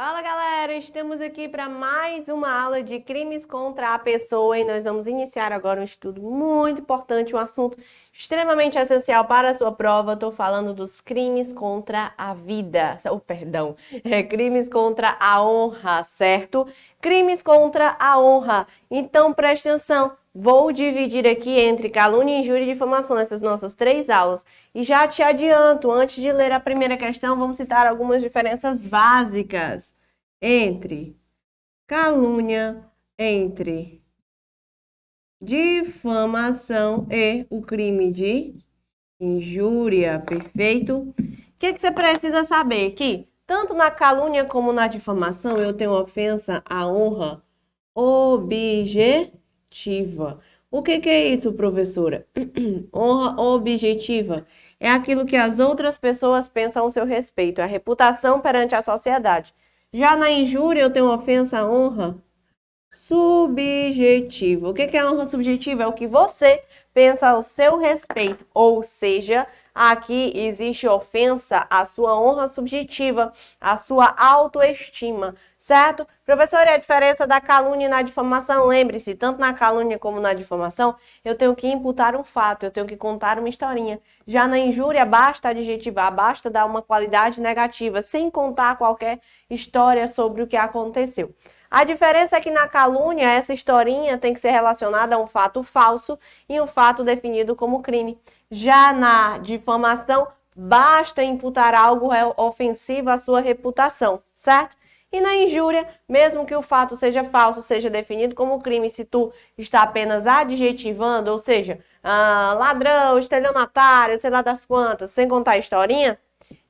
Fala galera, estamos aqui para mais uma aula de crimes contra a pessoa e nós vamos iniciar agora um estudo muito importante, um assunto extremamente essencial para a sua prova. Estou falando dos crimes contra a vida, crimes contra a honra, certo? Crimes contra a honra. Então preste atenção. Vou dividir aqui entre calúnia, injúria e difamação essas nossas 3 aulas. E já te adianto, antes de ler a primeira questão, vamos citar algumas diferenças básicas entre calúnia, entre difamação e o crime de injúria, perfeito? O que você precisa saber? Que tanto na calúnia como na difamação eu tenho ofensa à honra objetiva. O que é isso, professora? Honra objetiva é aquilo que as outras pessoas pensam ao seu respeito, a reputação perante a sociedade. Já na injúria eu tenho ofensa à honra subjetiva. O que é a honra subjetiva? É o que você pensa ao seu respeito, ou seja, aqui existe ofensa à sua honra subjetiva, à sua autoestima, certo? Professor, e a diferença da calúnia e na difamação? Lembre-se, tanto na calúnia como na difamação, eu tenho que imputar um fato, eu tenho que contar uma historinha. Já na injúria, basta adjetivar, basta dar uma qualidade negativa, sem contar qualquer história sobre o que aconteceu. A diferença é que na calúnia, essa historinha tem que ser relacionada a um fato falso e um fato definido como crime. Já na difamação, basta imputar algo ofensivo à sua reputação, certo? E na injúria, mesmo que o fato seja falso, seja definido como crime, se tu está apenas adjetivando, ou seja, ladrão, estelionatário, sei lá das quantas, sem contar a historinha,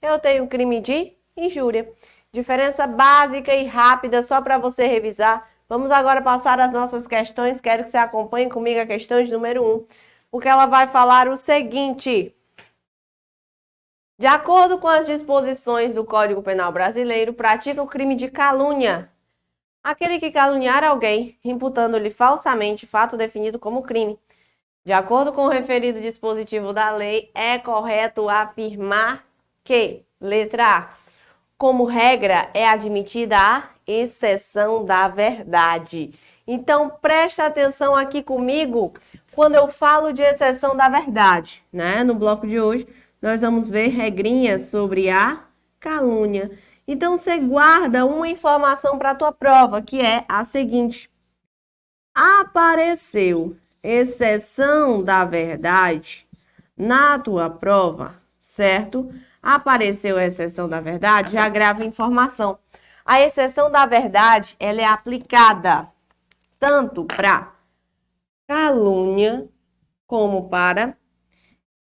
eu tenho crime de injúria. Diferença básica e rápida, só para você revisar. Vamos agora passar as nossas questões. Quero que você acompanhe comigo a questão de número 1. Porque ela vai falar o seguinte. De acordo com as disposições do Código Penal Brasileiro, pratica o crime de calúnia aquele que caluniar alguém, imputando-lhe falsamente fato definido como crime. De acordo com o referido dispositivo da lei, é correto afirmar que, letra A, como regra, é admitida a exceção da verdade. Então, presta atenção aqui comigo quando eu falo de exceção da verdade, né? No bloco de hoje, nós vamos ver regrinhas sobre a calúnia. Então, você guarda uma informação para a tua prova, que é a seguinte. Apareceu exceção da verdade na tua prova, certo? Apareceu a exceção da verdade, já grava informação. A exceção da verdade, ela é aplicada tanto para calúnia como para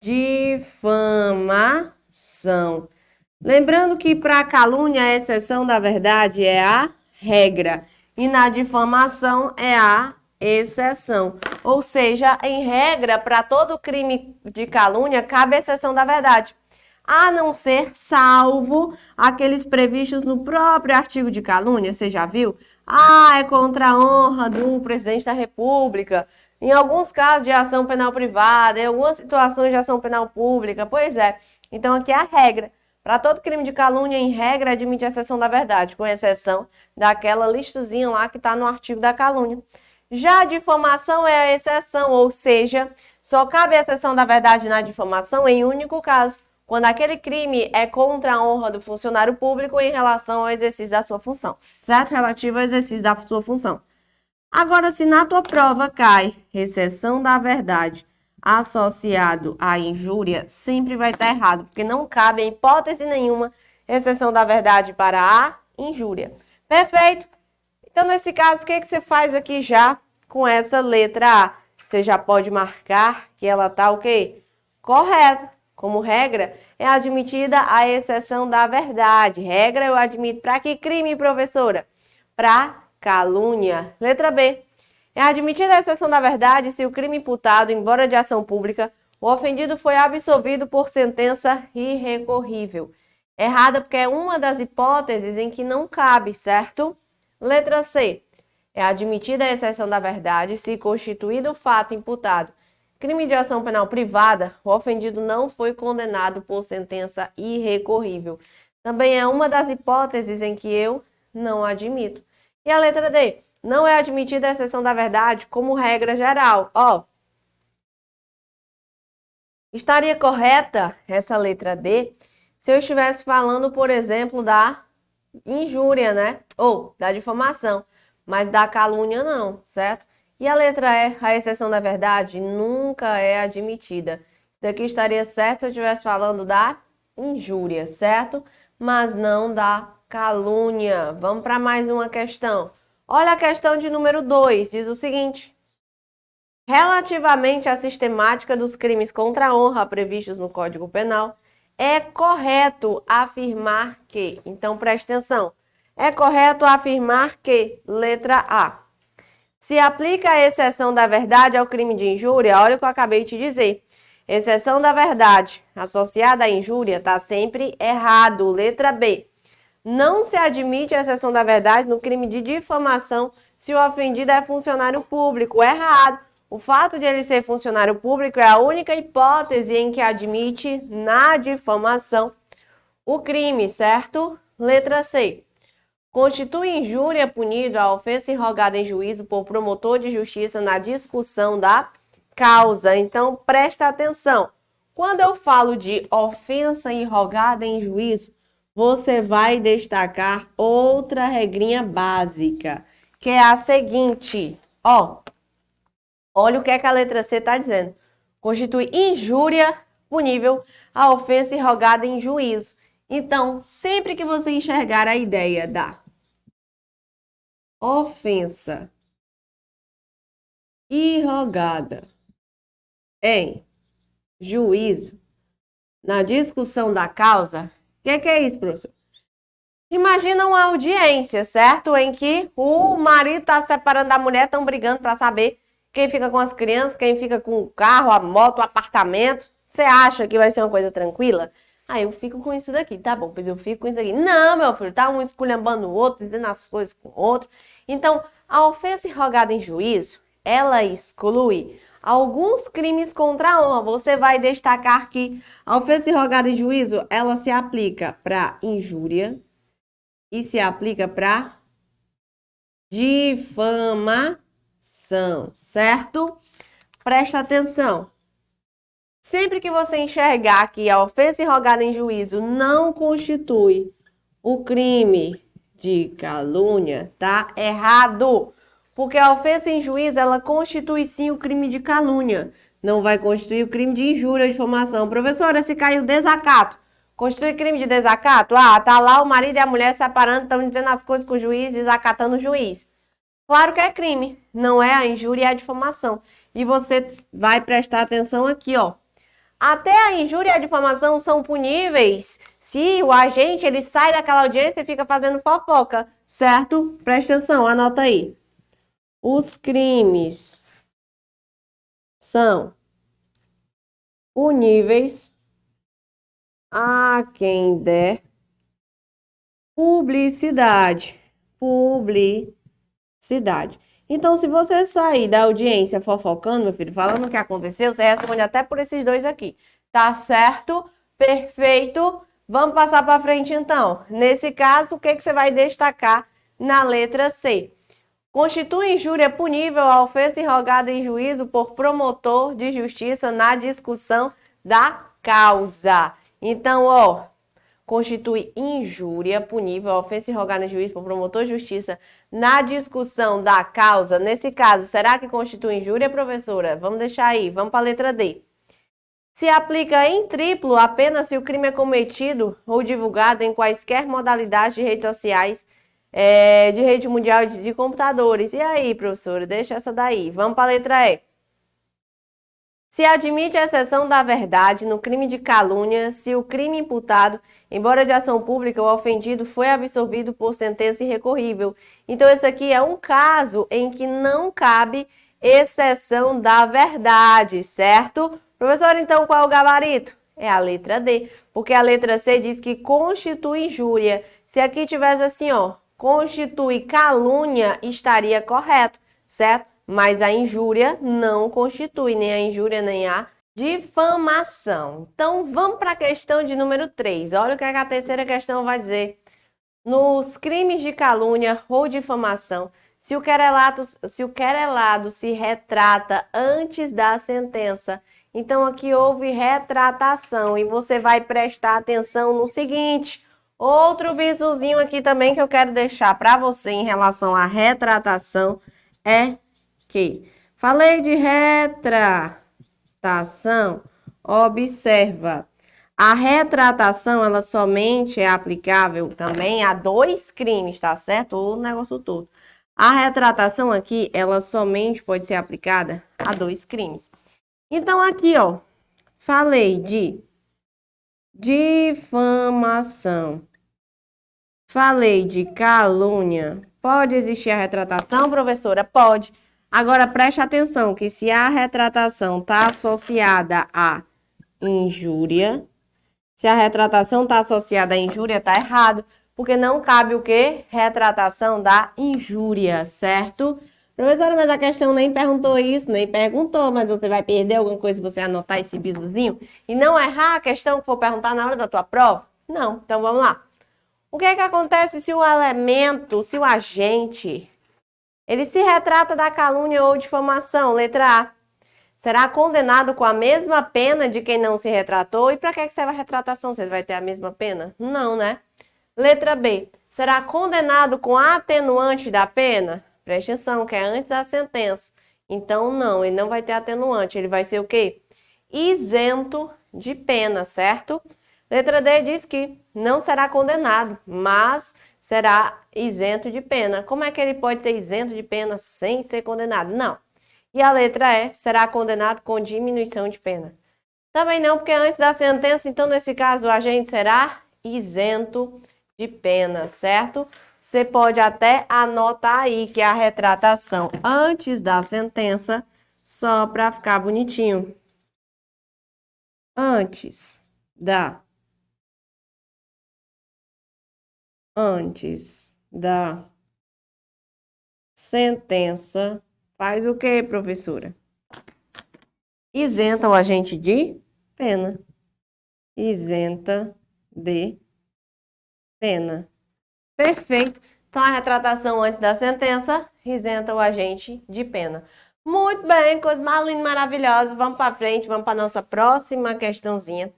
difamação. Lembrando que para calúnia a exceção da verdade é a regra e na difamação é a exceção. Ou seja, em regra, para todo crime de calúnia cabe a exceção da verdade, a não ser salvo aqueles previstos no próprio artigo de calúnia, você já viu? É contra a honra do presidente da República, em alguns casos de ação penal privada, em algumas situações de ação penal pública, pois é. Então aqui é a regra. Para todo crime de calúnia, em regra, admite a exceção da verdade, com exceção daquela listazinha lá que está no artigo da calúnia. Já a difamação é a exceção, ou seja, só cabe a exceção da verdade na difamação em único caso, quando aquele crime é contra a honra do funcionário público em relação ao exercício da sua função, certo? Relativo ao exercício da sua função. Agora, se na tua prova cai exceção da verdade associado à injúria, sempre vai estar errado, porque não cabe em hipótese nenhuma exceção da verdade para a injúria. Perfeito? Então, nesse caso, o que você faz aqui já com essa letra A? Você já pode marcar que ela está o quê? Correta. Como regra, é admitida a exceção da verdade. Regra eu admito para que crime, professora? Para calúnia. Letra B. É admitida a exceção da verdade se o crime imputado, embora de ação pública, o ofendido foi absolvido por sentença irrecorrível. Errada porque é uma das hipóteses em que não cabe, certo? Letra C. É admitida a exceção da verdade se constituído o fato imputado crime de ação penal privada, o ofendido não foi condenado por sentença irrecorrível. Também é uma das hipóteses em que eu não admito. E a letra D, não é admitida a exceção da verdade como regra geral. Ó, estaria correta essa letra D se eu estivesse falando, por exemplo, da injúria, né? Ou da difamação, mas da calúnia não, certo? E a letra E, a exceção da verdade, nunca é admitida. Isso daqui estaria certo se eu estivesse falando da injúria, certo? Mas não da calúnia. Vamos para mais uma questão. Olha a questão de número 2, diz o seguinte: relativamente à sistemática dos crimes contra a honra previstos no Código Penal, é correto afirmar que, então preste atenção, é correto afirmar que, letra A, se aplica a exceção da verdade ao crime de injúria, olha o que eu acabei de dizer, exceção da verdade associada à injúria está sempre errado, letra B. Não se admite a exceção da verdade no crime de difamação se o ofendido é funcionário público, errado. O fato de ele ser funcionário público é a única hipótese em que admite na difamação o crime, certo? Letra C. Constitui injúria punida a ofensa irrogada em juízo por promotor de justiça na discussão da causa. Então, presta atenção. Quando eu falo de ofensa irrogada em juízo, você vai destacar outra regrinha básica, que é a seguinte, ó. Olha o que é que a letra C está dizendo. Constitui injúria punível a ofensa irrogada em juízo. Então, sempre que você enxergar a ideia da ofensa irrogada em juízo, na discussão da causa, o que é isso, professor? Imagina uma audiência, certo? Em que o marido está separando da mulher, estão brigando para saber quem fica com as crianças, quem fica com o carro, a moto, o apartamento. Você acha que vai ser uma coisa tranquila? Ah, eu fico com isso daqui, tá bom, pois eu fico com isso daqui. Não, meu filho, tá um esculhambando o outro, dizendo as coisas com o outro. Então, a ofensa irrogada em juízo, ela exclui alguns crimes contra a honra. Você vai destacar que a ofensa irrogada em juízo, ela se aplica para injúria e se aplica para difamação, certo? Presta atenção. Sempre que você enxergar que a ofensa irrogada em juízo não constitui o crime de calúnia, tá errado. Porque a ofensa em juízo, ela constitui sim o crime de calúnia. Não vai constituir o crime de injúria ou difamação. Professora, se caiu desacato, constitui crime de desacato? Ah, tá lá o marido e a mulher separando, estão dizendo as coisas com o juiz, desacatando o juiz. Claro que é crime, não é a injúria e a difamação. E você vai prestar atenção aqui, ó. Até a injúria e a difamação são puníveis se o agente ele sai daquela audiência e fica fazendo fofoca, certo? Presta atenção, anota aí. Os crimes são puníveis a quem der publicidade. Publicidade. Então, se você sair da audiência fofocando, meu filho, falando o que aconteceu, você responde até por esses dois aqui. Tá certo? Perfeito. Vamos passar para frente, então. Nesse caso, o que você vai destacar na letra C? Constitui injúria punível a ofensa irrogada em juízo por promotor de justiça na discussão da causa. Então, ó, constitui injúria punível a ofensa irrogada em juízo por promotor de justiça na discussão da causa. Nesse caso, será que constitui injúria, professora? Vamos deixar aí, vamos para a letra D. Se aplica em triplo apenas se o crime é cometido ou divulgado em quaisquer modalidades de redes sociais, de rede mundial de computadores. E aí, professora, deixa essa daí. Vamos para a letra E. Se admite a exceção da verdade no crime de calúnia se o crime imputado, embora de ação pública, o ofendido foi absolvido por sentença irrecorrível. Então, esse aqui é um caso em que não cabe exceção da verdade, certo? Professor, então, qual é o gabarito? É a letra D, porque a letra C diz que constitui injúria. Se aqui tivesse assim, ó, constitui calúnia, estaria correto, certo? Mas a injúria não constitui nem a injúria nem a difamação. Então, vamos para a questão de número 3. Olha o que a terceira questão vai dizer. Nos crimes de calúnia ou difamação, se o querelado se retrata antes da sentença, então aqui houve retratação e você vai prestar atenção no seguinte. Outro bisuzinho aqui também que eu quero deixar para você em relação à retratação é que falei de retratação, observa. A retratação, ela somente é aplicável também a 2 crimes, tá certo? O negócio todo. A retratação aqui, ela somente pode ser aplicada a 2 crimes. Então, aqui, ó, falei de difamação. Falei de calúnia. Pode existir a retratação, professora? Pode. Agora, preste atenção que se a retratação está associada a injúria, se a retratação está associada à injúria, está errado. Porque não cabe o quê? Retratação da injúria, certo? Professora, mas a questão nem perguntou isso, nem perguntou, mas você vai perder alguma coisa se você anotar esse bisuzinho e não errar a questão que for perguntar na hora da tua prova? Não. Então, vamos lá. O que é que acontece se o elemento, se o agente, ele se retrata da calúnia ou difamação? Letra A. Será condenado com a mesma pena de quem não se retratou? E para que serve a retratação? Você vai ter a mesma pena? Não, né? Letra B. Será condenado com a atenuante da pena? Preste atenção, que é antes da sentença. Então, não, ele não vai ter atenuante. Ele vai ser o quê? Isento de pena, certo? Letra D diz que não será condenado, mas será isento de pena. Como é que ele pode ser isento de pena sem ser condenado? Não. E a letra E, será condenado com diminuição de pena. Também não, porque antes da sentença, então, nesse caso, o agente será isento de pena, certo? Você pode até anotar aí que a retratação antes da sentença, só para ficar bonitinho. Antes da sentença, faz o quê, professora? Isenta o agente de pena. Isenta de pena. Perfeito. Então, a retratação antes da sentença isenta o agente de pena. Muito bem, coisa mais linda e maravilhosa. Vamos para frente, vamos para a nossa próxima questãozinha.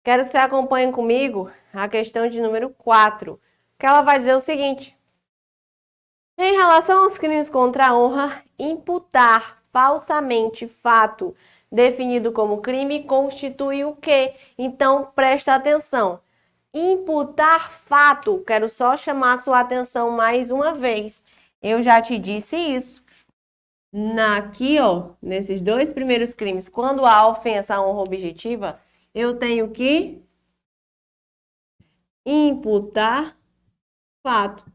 Quero que você acompanhe comigo a questão de número 4, que ela vai dizer o seguinte. Em relação aos crimes contra a honra, imputar falsamente fato definido como crime constitui o quê? Então, presta atenção. Imputar fato, quero só chamar a sua atenção mais uma vez. Eu já te disse isso. Aqui, ó, nesses 2 primeiros crimes, quando há ofensa à honra objetiva, eu tenho que imputar fato,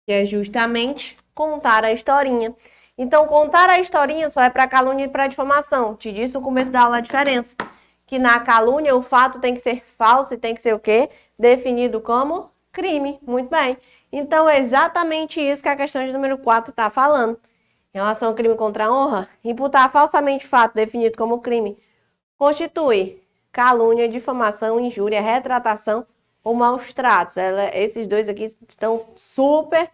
que é justamente contar a historinha. Então, contar a historinha só é para calúnia e para difamação. Te disse no começo da aula a diferença. Que na calúnia o fato tem que ser falso e tem que ser o quê? Definido como crime. Muito bem. Então, é exatamente isso que a questão de número 4 está falando. Em relação ao crime contra a honra, imputar falsamente fato definido como crime constitui calúnia, difamação, injúria, retratação ou maus tratos. Esses 2 aqui estão super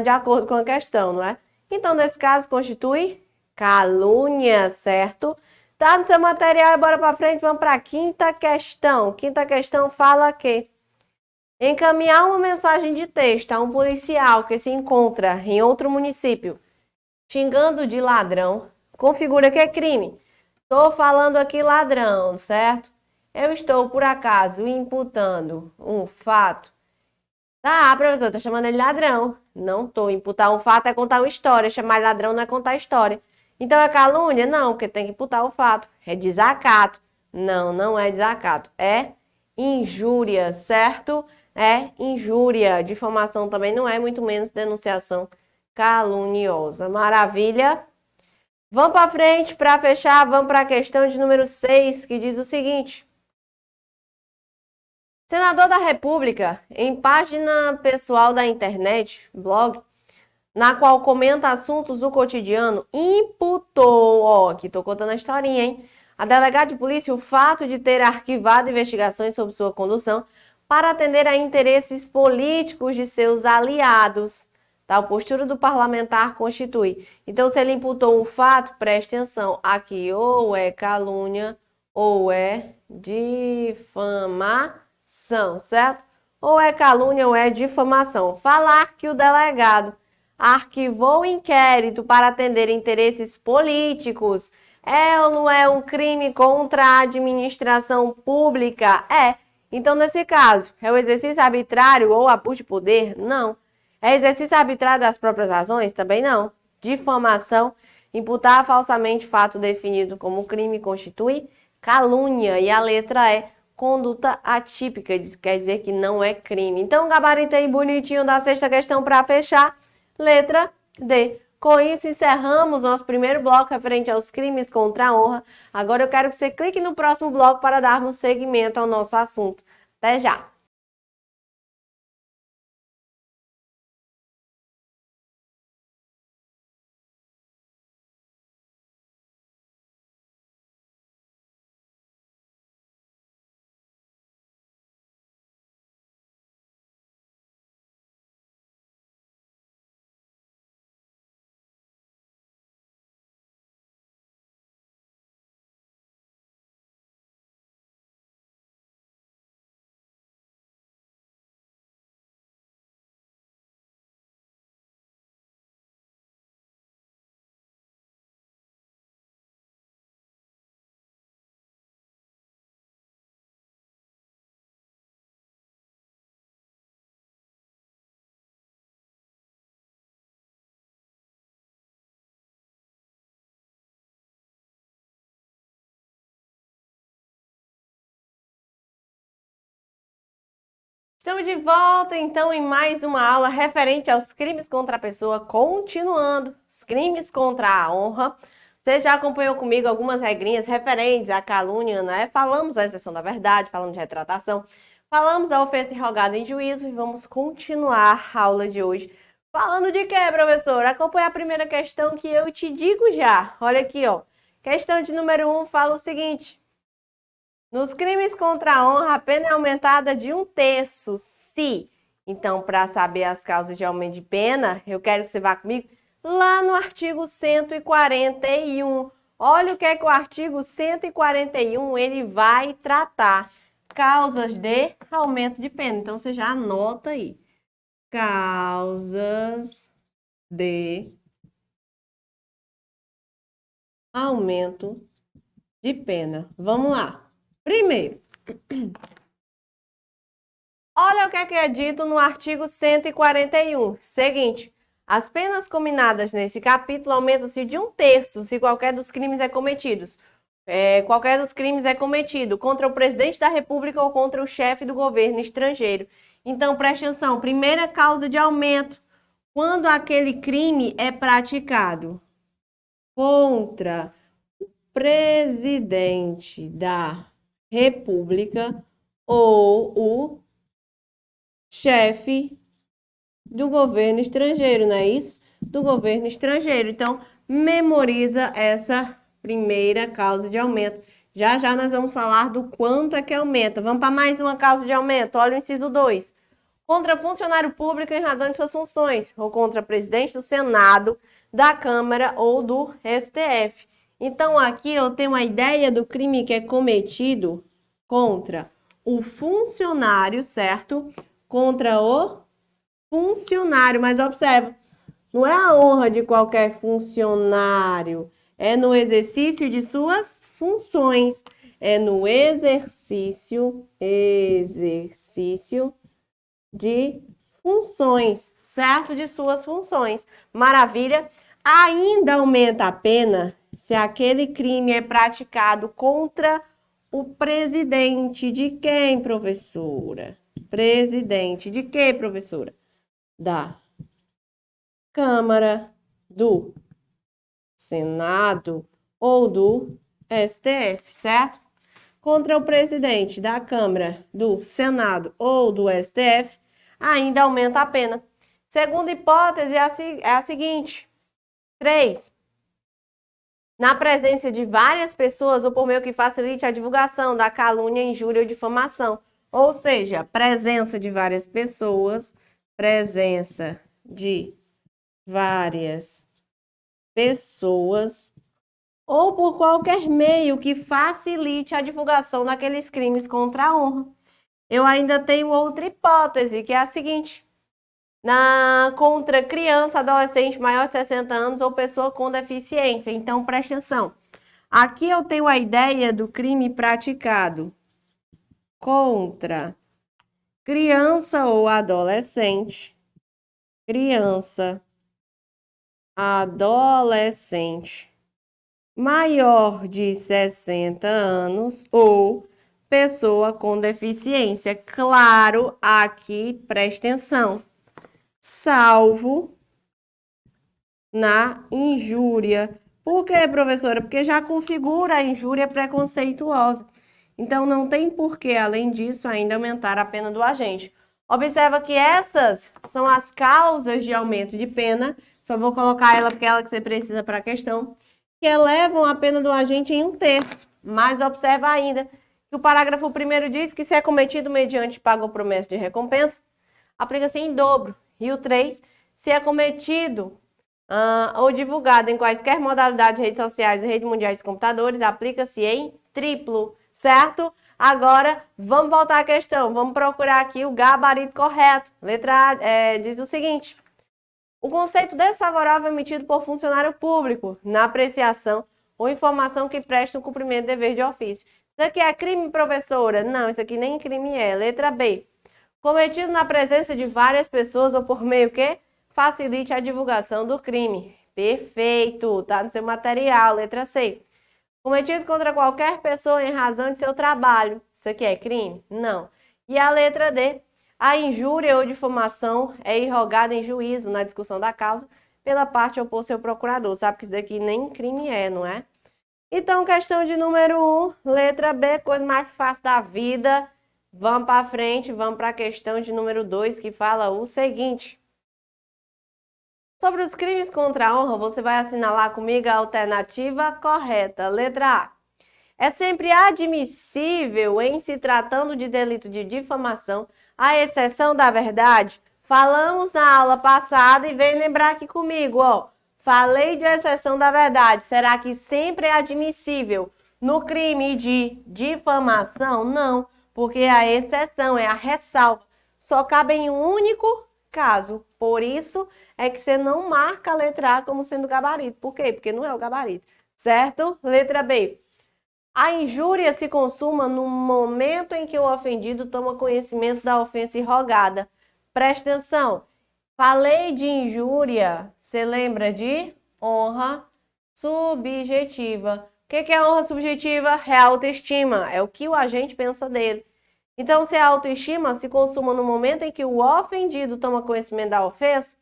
de acordo com a questão, não é? Então, nesse caso, constitui calúnia, certo? Tá no seu material, bora para frente, vamos para a 5ª questão. 5ª questão fala que encaminhar uma mensagem de texto a um policial que se encontra em outro município xingando de ladrão configura que é crime. Estou falando aqui ladrão, certo? Eu estou, por acaso, imputando um fato. Tá, professor, tá chamando ele ladrão. Não tô. Imputar um fato é contar uma história. Chamar ladrão não é contar história. Então é calúnia? Não, porque tem que imputar o fato. É desacato. Não, não é desacato. É injúria, certo? É injúria. Difamação também não é, muito menos denunciação caluniosa. Maravilha? Vamos para frente, para fechar, vamos para a questão de número 6, que diz o seguinte. Senador da República, em página pessoal da internet, blog, na qual comenta assuntos do cotidiano, imputou, ó, aqui tô contando a historinha, hein? A delegada de polícia o fato de ter arquivado investigações sobre sua condução para atender a interesses políticos de seus aliados. Tal postura do parlamentar constitui. Então, se ele imputou um fato, preste atenção, aqui ou é calúnia ou é difamação, certo? Ou é calúnia ou é difamação. Falar que o delegado arquivou o inquérito para atender interesses políticos é ou não é um crime contra a administração pública? É. Então, nesse caso, é o exercício arbitrário ou abuso de poder? Não. É exercício arbitrário das próprias razões? Também não. Difamação, imputar falsamente fato definido como crime constitui calúnia. E a letra é conduta atípica, quer dizer que não é crime. Então, gabarito aí bonitinho da sexta questão para fechar. Letra D. Com isso, encerramos nosso primeiro bloco referente aos crimes contra a honra. Agora eu quero que você clique no próximo bloco para darmos seguimento ao nosso assunto. Até já! Estamos de volta, então, em mais uma aula referente aos crimes contra a pessoa, continuando os crimes contra a honra. Você já acompanhou comigo algumas regrinhas referentes à calúnia, né? Falamos da exceção da verdade, falamos de retratação, falamos da ofensa irrogada em juízo e vamos continuar a aula de hoje. Falando de quê, professor? Acompanhe a primeira questão que eu te digo já. Olha aqui, ó. Questão de número 1 fala o seguinte. Nos crimes contra a honra, a pena é aumentada de 1/3, se. Então, para saber as causas de aumento de pena, eu quero que você vá comigo lá no artigo 141. Olha o que é que o artigo 141 ele vai tratar. Causas de aumento de pena. Então, você já anota aí. Causas de aumento de pena. Vamos lá. Primeiro, olha o que é dito no artigo 141. Seguinte, as penas combinadas nesse capítulo aumentam-se de 1/3 se qualquer dos crimes é cometido. Qualquer dos crimes é cometido contra o presidente da República ou contra o chefe do governo estrangeiro. Então, preste atenção, primeira causa de aumento, quando aquele crime é praticado contra o presidente da República ou o chefe do governo estrangeiro, não é isso? Do governo estrangeiro. Então, memoriza essa primeira causa de aumento. Já já nós vamos falar do quanto é que aumenta. Vamos para mais uma causa de aumento. Olha o inciso 2. Contra funcionário público em razão de suas funções, ou contra presidente do Senado, da Câmara ou do STF. Então, aqui eu tenho uma ideia do crime que é cometido contra o funcionário, certo? Contra o funcionário, mas observa, não é a honra de qualquer funcionário, é no exercício de suas funções, é no exercício de funções, certo? De suas funções. Maravilha. Ainda aumenta a pena se aquele crime é praticado contra o presidente de quem, professora? Presidente de quê, professora? Da Câmara, do Senado ou do STF, certo? Contra o presidente da Câmara, do Senado ou do STF, ainda aumenta a pena. Segunda hipótese é a seguinte. 3. Na presença de várias pessoas ou por meio que facilite a divulgação da calúnia, injúria ou difamação. Ou seja, presença de várias pessoas, presença de várias pessoas, ou por qualquer meio que facilite a divulgação daqueles crimes contra a honra. Eu ainda tenho outra hipótese, que é a seguinte: contra criança, adolescente maior de 60 anos ou pessoa com deficiência. Então, preste atenção. Aqui eu tenho a ideia do crime praticado contra criança ou adolescente. Criança, adolescente maior de 60 anos ou pessoa com deficiência. Claro, aqui, preste atenção, salvo na injúria. Por quê, professora? Porque já configura a injúria preconceituosa. Então, não tem por que, além disso, ainda aumentar a pena do agente. Observa que essas são as causas de aumento de pena. Só vou colocar ela porque é ela que você precisa para a questão. Que elevam a pena do agente em 1/3. Mas observa ainda que o parágrafo 1º diz que se é cometido mediante pago ou promessa de recompensa, aplica-se em dobro. E o 3, se é cometido ou divulgado em quaisquer modalidades de redes sociais e redes mundiais de computadores, aplica-se em triplo, certo? Agora, vamos voltar à questão. Vamos procurar aqui o gabarito correto. Letra A diz o seguinte: o conceito desfavorável emitido por funcionário público na apreciação ou informação que presta o cumprimento de dever de ofício. Isso aqui é crime, professora? Não, isso aqui nem crime é. Letra B. Cometido na presença de várias pessoas ou por meio que facilite a divulgação do crime. Perfeito, tá no seu material. Letra C. Cometido contra qualquer pessoa em razão de seu trabalho. Isso aqui é crime? Não. E a letra D. A injúria ou difamação é irrogada em juízo na discussão da causa pela parte oposta ao procurador. Sabe que isso daqui nem crime é, não é? Então, questão de número 1, letra B, coisa mais fácil da vida. Vamos para frente, vamos para a questão de número 2, que fala o seguinte: sobre os crimes contra a honra, você vai assinalar comigo a alternativa correta. Letra A. É sempre admissível, em se tratando de delito de difamação, a exceção da verdade. Falamos na aula passada e vem lembrar aqui comigo, ó. Falei de exceção da verdade. Será que sempre é admissível no crime de difamação? Não, porque a exceção é a ressalva. Só cabe em um único caso. Por isso é que você não marca a letra A como sendo gabarito. Por quê? Porque não é o gabarito, certo? Letra B. A injúria se consuma no momento em que o ofendido toma conhecimento da ofensa irrogada. Presta atenção. Falei de injúria, você lembra de honra subjetiva. O que é honra subjetiva? É a autoestima, é o que o agente pensa dele. Então, se a autoestima se consuma no momento em que o ofendido toma conhecimento da ofensa,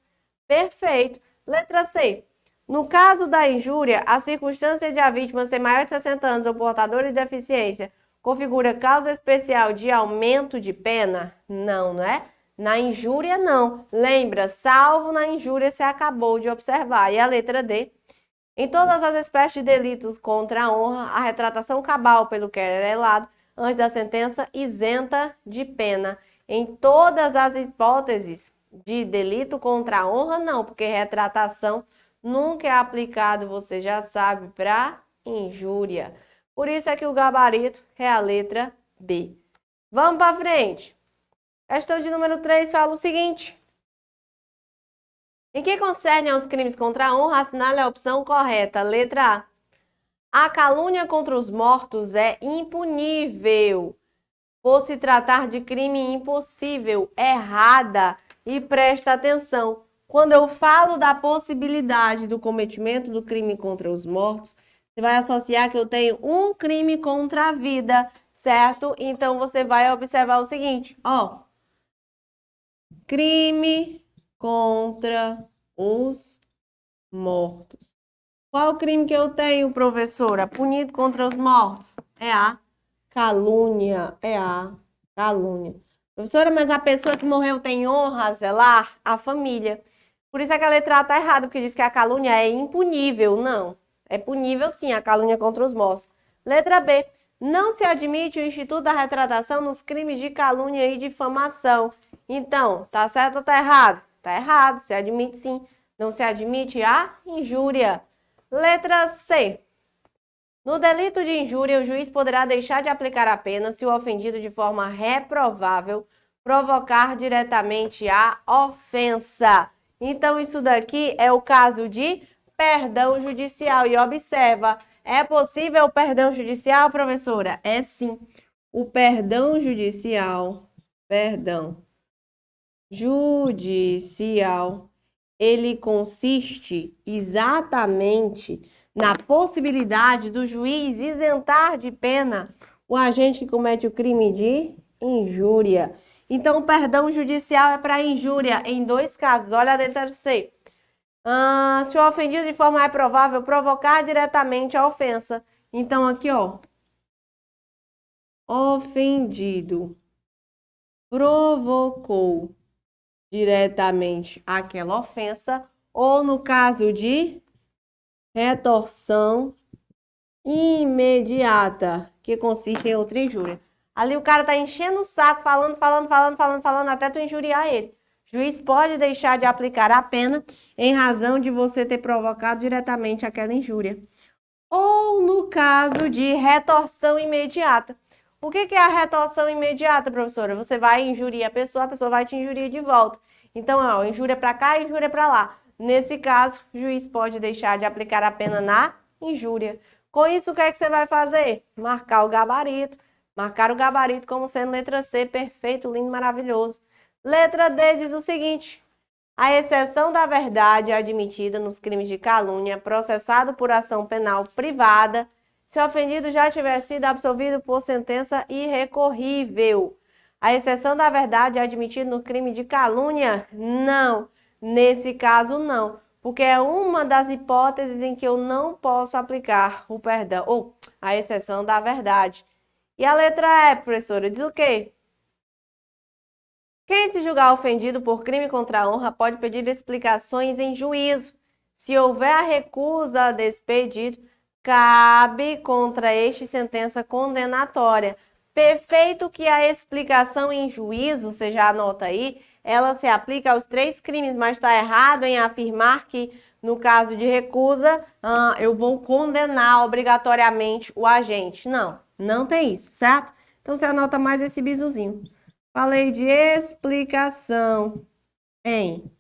perfeito. Letra C. No caso da injúria, a circunstância de a vítima ser maior de 60 anos ou portadora de deficiência configura causa especial de aumento de pena? Não, não é? Na injúria, não. Lembra, salvo na injúria você acabou de observar. E a letra D. Em todas as espécies de delitos contra a honra, a retratação cabal pelo querelado antes da sentença isenta de pena. Em todas as hipóteses de delito contra a honra, não, porque retratação nunca é aplicado, você já sabe, para injúria. Por isso é que o gabarito é a letra B. Vamos para frente. Questão de número 3 fala o seguinte: em que concerne aos crimes contra a honra, assinale a opção correta. Letra A. A calúnia contra os mortos é impunível, por se tratar de crime impossível. Errada. E presta atenção. Quando eu falo da possibilidade do cometimento do crime contra os mortos, você vai associar que eu tenho um crime contra a vida, certo? Então, você vai observar o seguinte, ó. Crime contra os mortos. Qual o crime que eu tenho, professora? Punido contra os mortos? É a calúnia. É a calúnia. Professora, mas a pessoa que morreu tem honra a zelar? A família. Por isso é que a letra A está errada, porque diz que a calúnia é impunível. Não. É punível sim a calúnia contra os mortos. Letra B. Não se admite o Instituto da Retratação nos crimes de calúnia e difamação. Então, tá certo ou tá errado? Tá errado, se admite sim. Não se admite a injúria. Letra C. No delito de injúria, o juiz poderá deixar de aplicar a pena se o ofendido, de forma reprovável, provocar diretamente a ofensa. Então, isso daqui é o caso de perdão judicial. E observa, é possível o perdão judicial, professora? É sim. O perdão judicial, ele consiste exatamente na possibilidade do juiz isentar de pena o agente que comete o crime de injúria. Então, o perdão judicial é para injúria em 2 casos. Olha a letra C. Se o ofendido de forma reprovável provocar diretamente a ofensa. Então, aqui, ó. Ofendido provocou diretamente aquela ofensa, ou no caso de retorção imediata, que consiste em outra injúria. Ali o cara tá enchendo o saco, falando, até tu injuriar ele. O juiz pode deixar de aplicar a pena em razão de você ter provocado diretamente aquela injúria. Ou no caso de retorção imediata. O que é a retorção imediata, professora? Você vai injuriar a pessoa vai te injuriar de volta. Então, ó, injúria para cá, injúria para lá. Nesse caso, o juiz pode deixar de aplicar a pena na injúria. Com isso, o que é que você vai fazer? Marcar o gabarito. Marcar o gabarito como sendo letra C, perfeito, lindo, maravilhoso. Letra D diz o seguinte: a exceção da verdade é admitida nos crimes de calúnia, processado por ação penal privada, se o ofendido já tiver sido absolvido por sentença irrecorrível. A exceção da verdade é admitida no crime de calúnia? Não. Nesse caso, não. Porque é uma das hipóteses em que eu não posso aplicar o perdão, ou a exceção da verdade. E a letra E, professora, diz o quê? Quem se julgar ofendido por crime contra a honra pode pedir explicações em juízo. Se houver a recusa desse pedido, cabe contra este sentença condenatória. Perfeito que a explicação em juízo, você já anota aí, ela se aplica aos 3 crimes, mas está errado em afirmar que, no caso de recusa, eu vou condenar obrigatoriamente o agente. Não, não tem isso, certo? Então, você anota mais esse bisuzinho. Falei de explicação em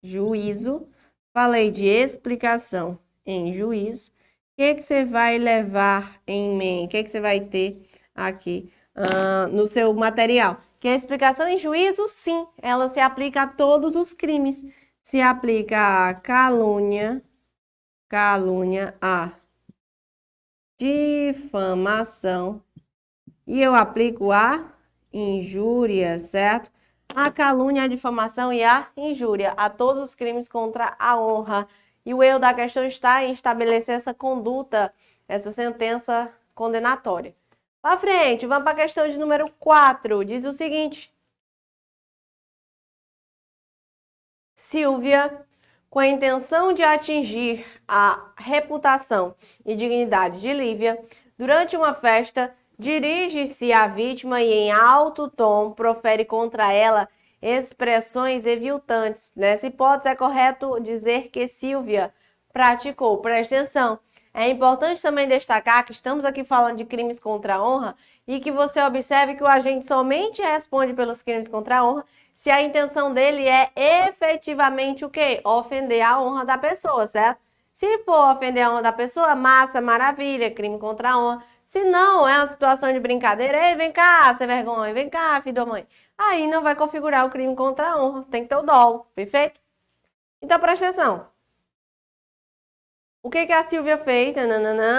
juízo. Falei de explicação em juízo. O que você vai levar em mente? O que você vai ter aqui no seu material? Que a explicação em juízo, sim, ela se aplica a todos os crimes. Se aplica a calúnia, a difamação, e eu aplico a injúria, certo? A calúnia, a difamação e a injúria, a todos os crimes contra a honra. E o erro da questão está em estabelecer essa conduta, essa sentença condenatória. Para frente, vamos para a questão de número 4. Diz o seguinte: Silvia, com a intenção de atingir a reputação e dignidade de Lívia, durante uma festa, dirige-se à vítima e, em alto tom, profere contra ela expressões eviltantes. Nessa hipótese, é correto dizer que Silvia praticou. Presta atenção. É importante também destacar que estamos aqui falando de crimes contra a honra e que você observe que o agente somente responde pelos crimes contra a honra se a intenção dele é efetivamente o quê? Ofender a honra da pessoa, certo? Se for ofender a honra da pessoa, massa, maravilha, crime contra a honra. Se não, é uma situação de brincadeira, ei, vem cá, sem vergonha, vem cá, filho da mãe. Aí não vai configurar o crime contra a honra, tem que ter o dolo, perfeito? Então, presta atenção. O que a Silvia fez?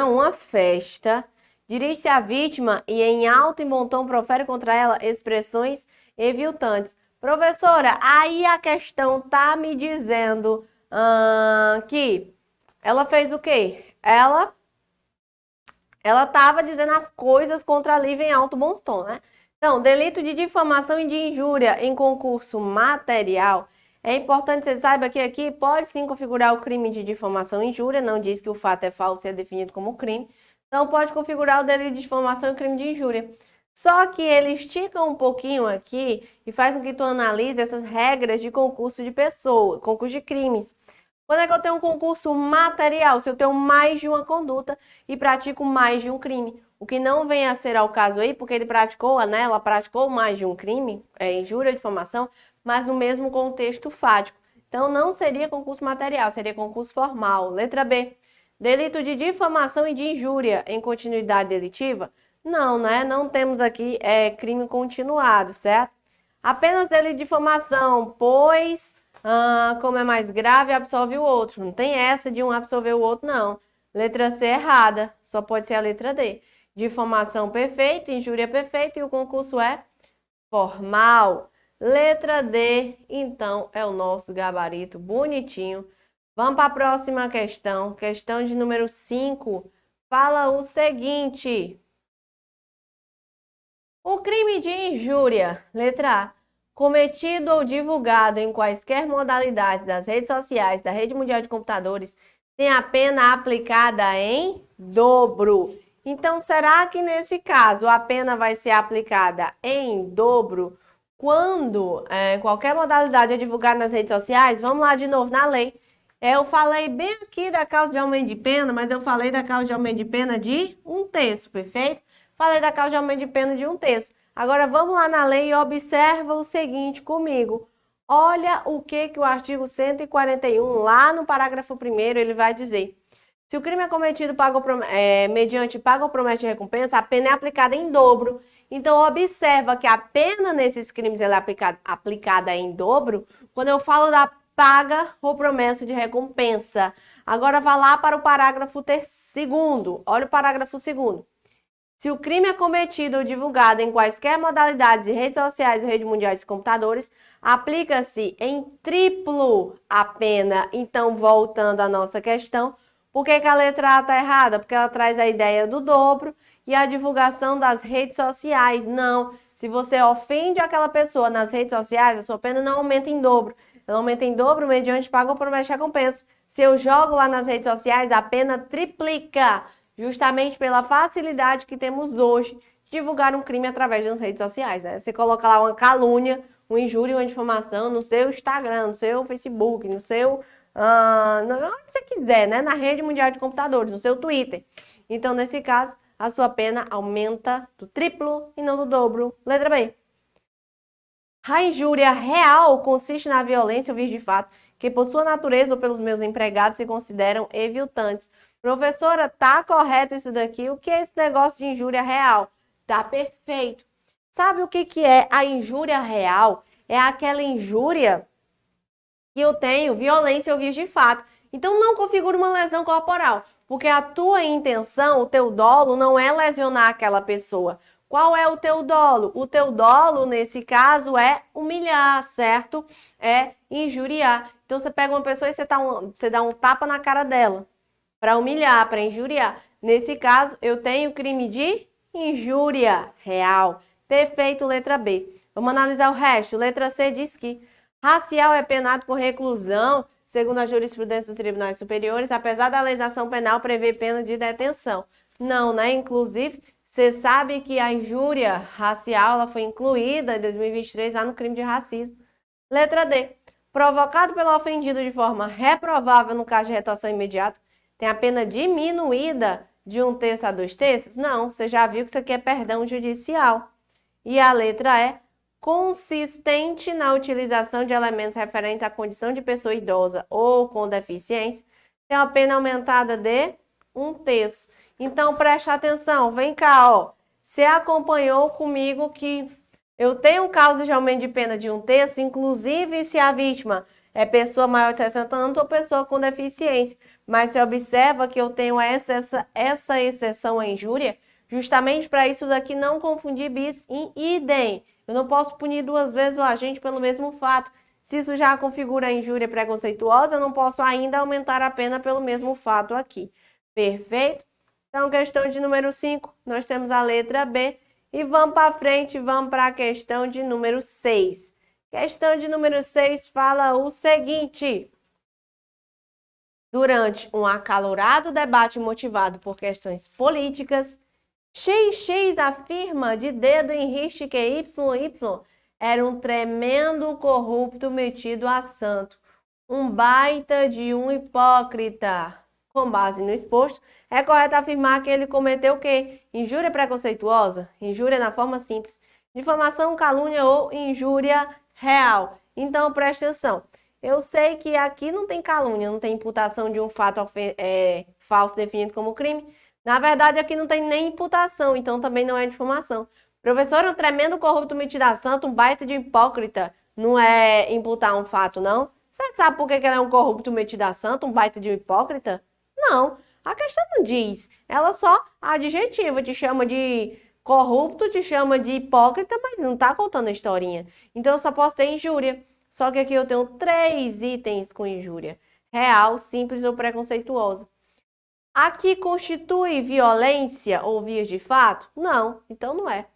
Uma festa. Dirige-se à vítima e, em alto e bom tom, profere contra ela expressões eviltantes. Professora, aí a questão tá me dizendo que ela fez o quê? Ela estava dizendo as coisas contra a Lívia em alto e bom tom, né? Então, delito de difamação e de injúria em concurso material. É importante que você saiba que aqui pode sim configurar o crime de difamação e injúria, não diz que o fato é falso e é definido como crime. Então, pode configurar o delito de difamação e crime de injúria. Só que ele estica um pouquinho aqui e faz com que tu analise essas regras de concurso de pessoa, concurso de crimes. Quando é que eu tenho um concurso material? Se eu tenho mais de uma conduta e pratico mais de um crime. O que não vem a ser ao caso aí, porque ele praticou, né? Ela praticou mais de um crime, injúria, difamação, mas no mesmo contexto fático. Então, não seria concurso material, seria concurso formal. Letra B. Delito de difamação e de injúria em continuidade delitiva? Não, né? Não temos aqui crime continuado, certo? Apenas delito de difamação, pois, como é mais grave, absolve o outro. Não tem essa de um absolver o outro, não. Letra C errada, só pode ser a letra D. Difamação perfeito, injúria perfeita e o concurso é formal. Letra D, então, é o nosso gabarito bonitinho. Vamos para a próxima questão. Questão de número 5. Fala o seguinte. O crime de injúria, letra A, cometido ou divulgado em quaisquer modalidades das redes sociais da Rede Mundial de Computadores, tem a pena aplicada em dobro. Então, será que nesse caso a pena vai ser aplicada em dobro quando qualquer modalidade é divulgada nas redes sociais? Vamos lá de novo na lei. Eu falei bem aqui da causa de aumento de pena, mas eu falei da causa de aumento de pena de 1/3, perfeito? Falei da causa de aumento de pena de 1/3. Agora vamos lá na lei e observa o seguinte comigo. Olha o que o artigo 141, lá no parágrafo 1º, ele vai dizer. Se o crime é cometido mediante paga ou promessa de recompensa, a pena é aplicada em dobro. Então, observa que a pena nesses crimes ela é aplicada em dobro quando eu falo da paga ou promessa de recompensa. Agora, vá lá para o parágrafo 2º. Olha o parágrafo 2º. Se o crime é cometido ou divulgado em quaisquer modalidades de redes sociais ou rede mundial de computadores, aplica-se em triplo a pena. Então, voltando à nossa questão, por que a letra A está errada? Porque ela traz a ideia do dobro e a divulgação das redes sociais. Não, se você ofende aquela pessoa nas redes sociais, a sua pena não aumenta em dobro. Ela aumenta em dobro mediante paga ou promessa de recompensa. Se eu jogo lá nas redes sociais, a pena triplica. Justamente pela facilidade que temos hoje de divulgar um crime através das redes sociais, né? Você coloca lá uma calúnia, uma injúria, uma difamação no seu Instagram, no seu Facebook, no seu... onde você quiser, né? Na rede mundial de computadores, no seu Twitter. Então, nesse caso, a sua pena aumenta do triplo e não do dobro. Letra B. A injúria real consiste na violência ou vício de fato, que por sua natureza ou pelos meus empregados se consideram eviltantes. Professora, tá correto isso daqui? O que é esse negócio de injúria real? Tá perfeito. Sabe o que é a injúria real? É aquela injúria que eu tenho violência ou vício de fato. Então não configura uma lesão corporal, porque a tua intenção, o teu dolo não é lesionar aquela pessoa. Qual é o teu dolo? O teu dolo, nesse caso, é humilhar, certo? É injuriar. Então, você pega uma pessoa e você dá um tapa na cara dela para humilhar, para injuriar. Nesse caso, eu tenho crime de injúria real. Perfeito, letra B. Vamos analisar o resto. Letra C diz que racial é penado com reclusão, segundo a jurisprudência dos tribunais superiores, apesar da legislação penal prever pena de detenção. Não, né? Inclusive, você sabe que a injúria racial ela foi incluída em 2023 lá no crime de racismo. Letra D. Provocado pelo ofendido de forma reprovável no caso de retenção imediata, tem a pena diminuída de 1/3 a 2/3? Não, você já viu que isso aqui é perdão judicial. E a letra E. Consistente na utilização de elementos referentes à condição de pessoa idosa ou com deficiência, tem uma pena aumentada de 1/3. Então, preste atenção, vem cá, ó. Você acompanhou comigo que eu tenho causa de aumento de pena de 1/3, inclusive se a vítima é pessoa maior de 60 anos ou pessoa com deficiência. Mas você observa que eu tenho essa exceção à injúria, justamente para isso daqui não confundir bis em idem. Eu não posso punir duas vezes o agente pelo mesmo fato. Se isso já configura a injúria preconceituosa, eu não posso ainda aumentar a pena pelo mesmo fato aqui. Perfeito? Então, questão de número 5, nós temos a letra B. E vamos para frente, vamos para a questão de número 6. Questão de número 6 fala o seguinte. Durante um acalorado debate motivado por questões políticas, XX afirma de dedo em riste que YY era um tremendo corrupto metido a santo, um baita de um hipócrita. Com base no exposto, é correto afirmar que ele cometeu o quê? Injúria preconceituosa, injúria na forma simples, difamação, calúnia ou injúria real. Então, preste atenção. Eu sei que aqui não tem calúnia, não tem imputação de um fato falso definido como crime. Na verdade, aqui não tem nem imputação, então também não é difamação. Professor, um tremendo corrupto metido a santo, um baita de hipócrita, não é imputar um fato, não? Você sabe por que ele é um corrupto metido a santo, um baita de hipócrita? Não, a questão não diz. Ela só adjetiva, te chama de corrupto, te chama de hipócrita, mas não tá contando a historinha. Então eu só posso ter injúria. Só que aqui eu tenho 3 itens com injúria: real, simples ou preconceituosa. Aqui constitui violência ou vias de fato? Não, então não é.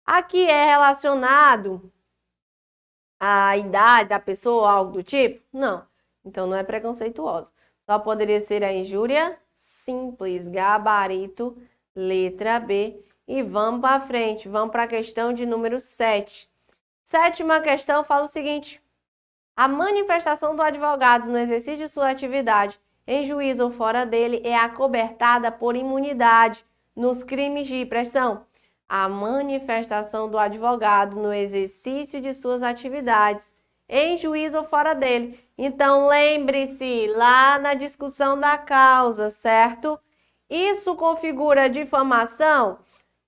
Aqui é relacionado à idade da pessoa, algo do tipo? Não, então não é preconceituosa. Só poderia ser a injúria simples, gabarito, letra B. E vamos para frente, vamos para a questão de número 7. Sétima questão fala o seguinte: a manifestação do advogado no exercício de sua atividade, em juízo ou fora dele, é acobertada por imunidade nos crimes de pressão. A manifestação do advogado no exercício de suas atividades, em juízo ou fora dele. Então, lembre-se, lá na discussão da causa, certo? Isso configura difamação?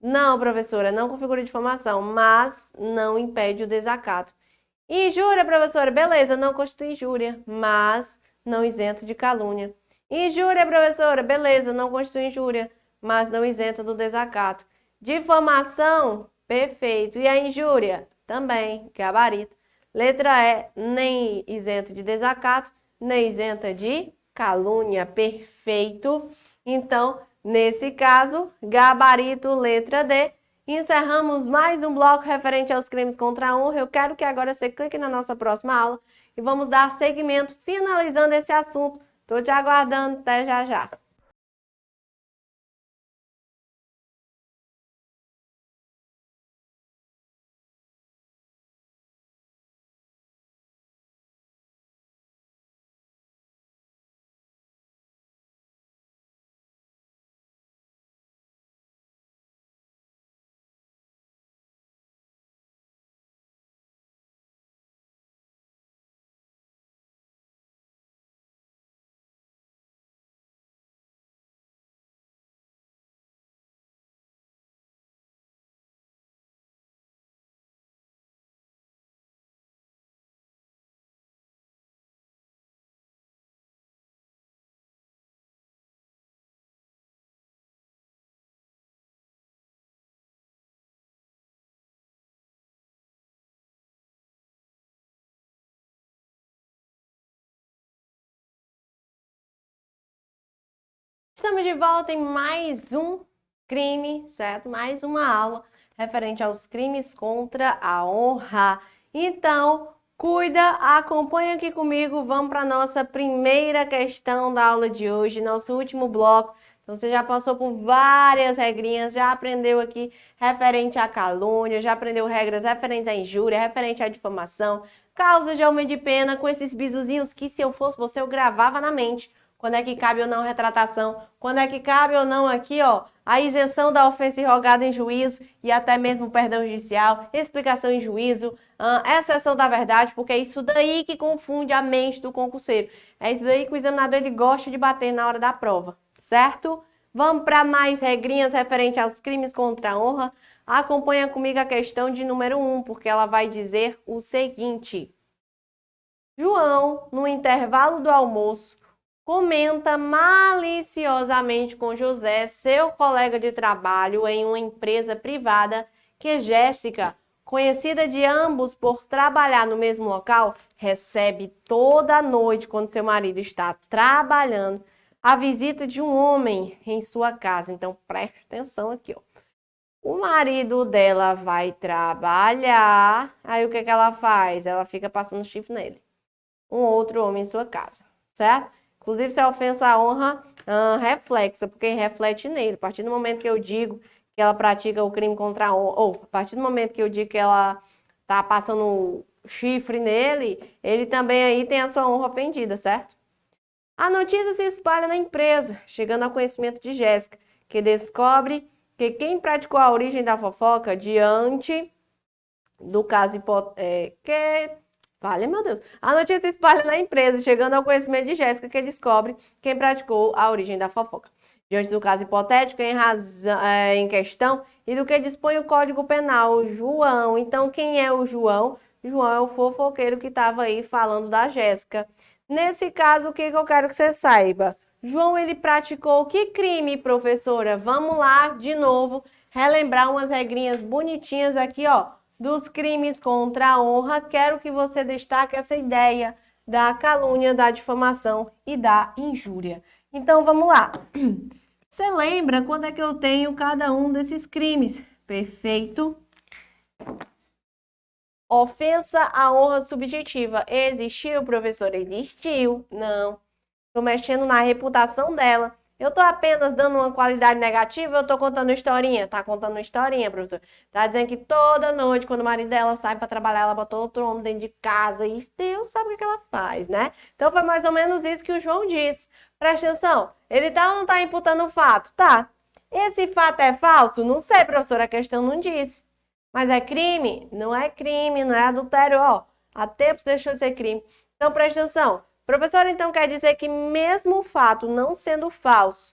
Não, professora, não configura difamação, mas não impede o desacato. Injúria, professora, beleza, não constitui injúria, mas não isenta de calúnia. Injúria, professora, beleza, não constitui injúria, mas não isenta do desacato. Difamação, perfeito. E a injúria? Também, gabarito. Letra E, nem isenta de desacato, nem isenta de calúnia, perfeito. Então, nesse caso, gabarito, letra D. Encerramos mais um bloco referente aos crimes contra a honra. Eu quero que agora você clique na nossa próxima aula e vamos dar seguimento, finalizando esse assunto. Estou te aguardando, até já já. Estamos de volta em mais um crime, certo? Mais uma aula referente aos crimes contra a honra. Então, cuida, acompanha aqui comigo, vamos para a nossa primeira questão da aula de hoje, nosso último bloco. Então, você já passou por várias regrinhas, já aprendeu aqui referente à calúnia, já aprendeu regras referentes à injúria, referente à difamação, causa de aumento de pena, com esses bisuzinhos que, se eu fosse você, eu gravava na mente. Quando é que cabe ou não retratação, quando é que cabe ou não aqui, ó, a isenção da ofensa irrogada em juízo e até mesmo perdão judicial, explicação em juízo, exceção da verdade, porque é isso daí que confunde a mente do concurseiro. É isso daí que o examinador ele gosta de bater na hora da prova, certo? Vamos para mais regrinhas referente aos crimes contra a honra. Acompanha comigo a questão de número 1, porque ela vai dizer o seguinte: João, no intervalo do almoço, comenta maliciosamente com José, seu colega de trabalho em uma empresa privada, que Jéssica, conhecida de ambos por trabalhar no mesmo local, recebe toda noite, quando seu marido está trabalhando, a visita de um homem em sua casa. Então, preste atenção aqui, ó. O marido dela vai trabalhar, aí o que ela faz? Ela fica passando chifre nele. Um outro homem em sua casa, certo? Inclusive, se é ofensa à honra reflexa, porque reflete nele. A partir do momento que eu digo que ela pratica o crime contra a honra, ou a partir do momento que eu digo que ela tá passando chifre nele, ele também aí tem a sua honra ofendida, certo? A notícia se espalha na empresa, chegando ao conhecimento de Jéssica, que descobre que quem praticou a origem da fofoca diante do caso Vale, meu Deus. A notícia se espalha na empresa, chegando ao conhecimento de Jéssica, que descobre quem praticou a origem da fofoca. Diante do caso hipotético em questão e do que dispõe o Código Penal, João. Então, quem é o João? João é o fofoqueiro que estava aí falando da Jéssica. Nesse caso, o que eu quero que você saiba? João, ele praticou que crime, professora? Vamos lá, de novo, relembrar umas regrinhas bonitinhas aqui, ó, dos crimes contra a honra. Quero que você destaque essa ideia da calúnia, da difamação e da injúria. Então, vamos lá. Você lembra quando é que eu tenho cada um desses crimes? Perfeito. Ofensa à honra subjetiva. Existiu, professor? Existiu. Não. Estou mexendo na reputação dela. Eu estou apenas dando uma qualidade negativa ou eu estou contando historinha? Tá contando historinha, professor. Tá dizendo que toda noite, quando o marido dela sai para trabalhar, ela botou outro homem dentro de casa e Deus sabe o que ela faz, né? Então foi mais ou menos isso que o João disse. Presta atenção. Ele tá ou não tá imputando o fato? Tá. Esse fato é falso? Não sei, professora, a questão não disse. Mas é crime? Não é crime, não é adultério, ó. Há tempos deixou de ser crime. Então presta atenção. Professor, então quer dizer que mesmo o fato não sendo falso,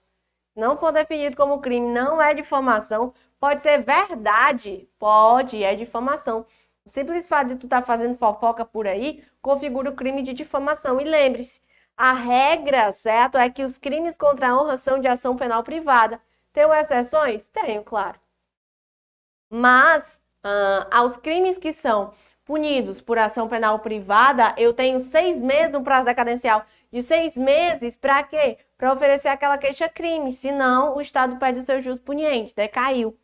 não for definido como crime, não é difamação, pode ser verdade? Pode, é difamação. O simples fato de tu estar fazendo fofoca por aí configura o crime de difamação. E lembre-se, a regra, certo, é que os crimes contra a honra são de ação penal privada. Tenho exceções? Tenho, claro. Mas, aos crimes que são punidos por ação penal privada, eu tenho 6 meses, um prazo decadencial de 6 meses, para quê? Para oferecer aquela queixa-crime, senão o Estado pede o seu jus puniente, decaiu.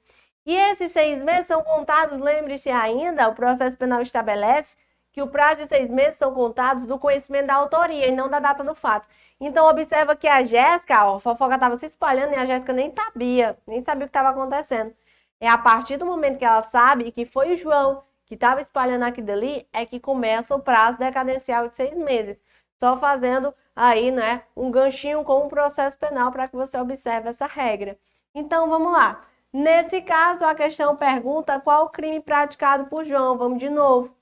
E esses 6 meses são contados, lembre-se ainda, o processo penal estabelece que o prazo de 6 meses são contados do conhecimento da autoria e não da data do fato. Então, observa que a Jéssica, a fofoca estava se espalhando e a Jéssica nem sabia o que estava acontecendo. É a partir do momento que ela sabe que foi o João que estava espalhando aquilo ali, é que começa o prazo decadencial de 6 meses. Só fazendo aí, né, um ganchinho com um processo penal para que você observe essa regra. Então, vamos lá. Nesse caso, a questão pergunta qual o crime praticado por João. Vamos de novo.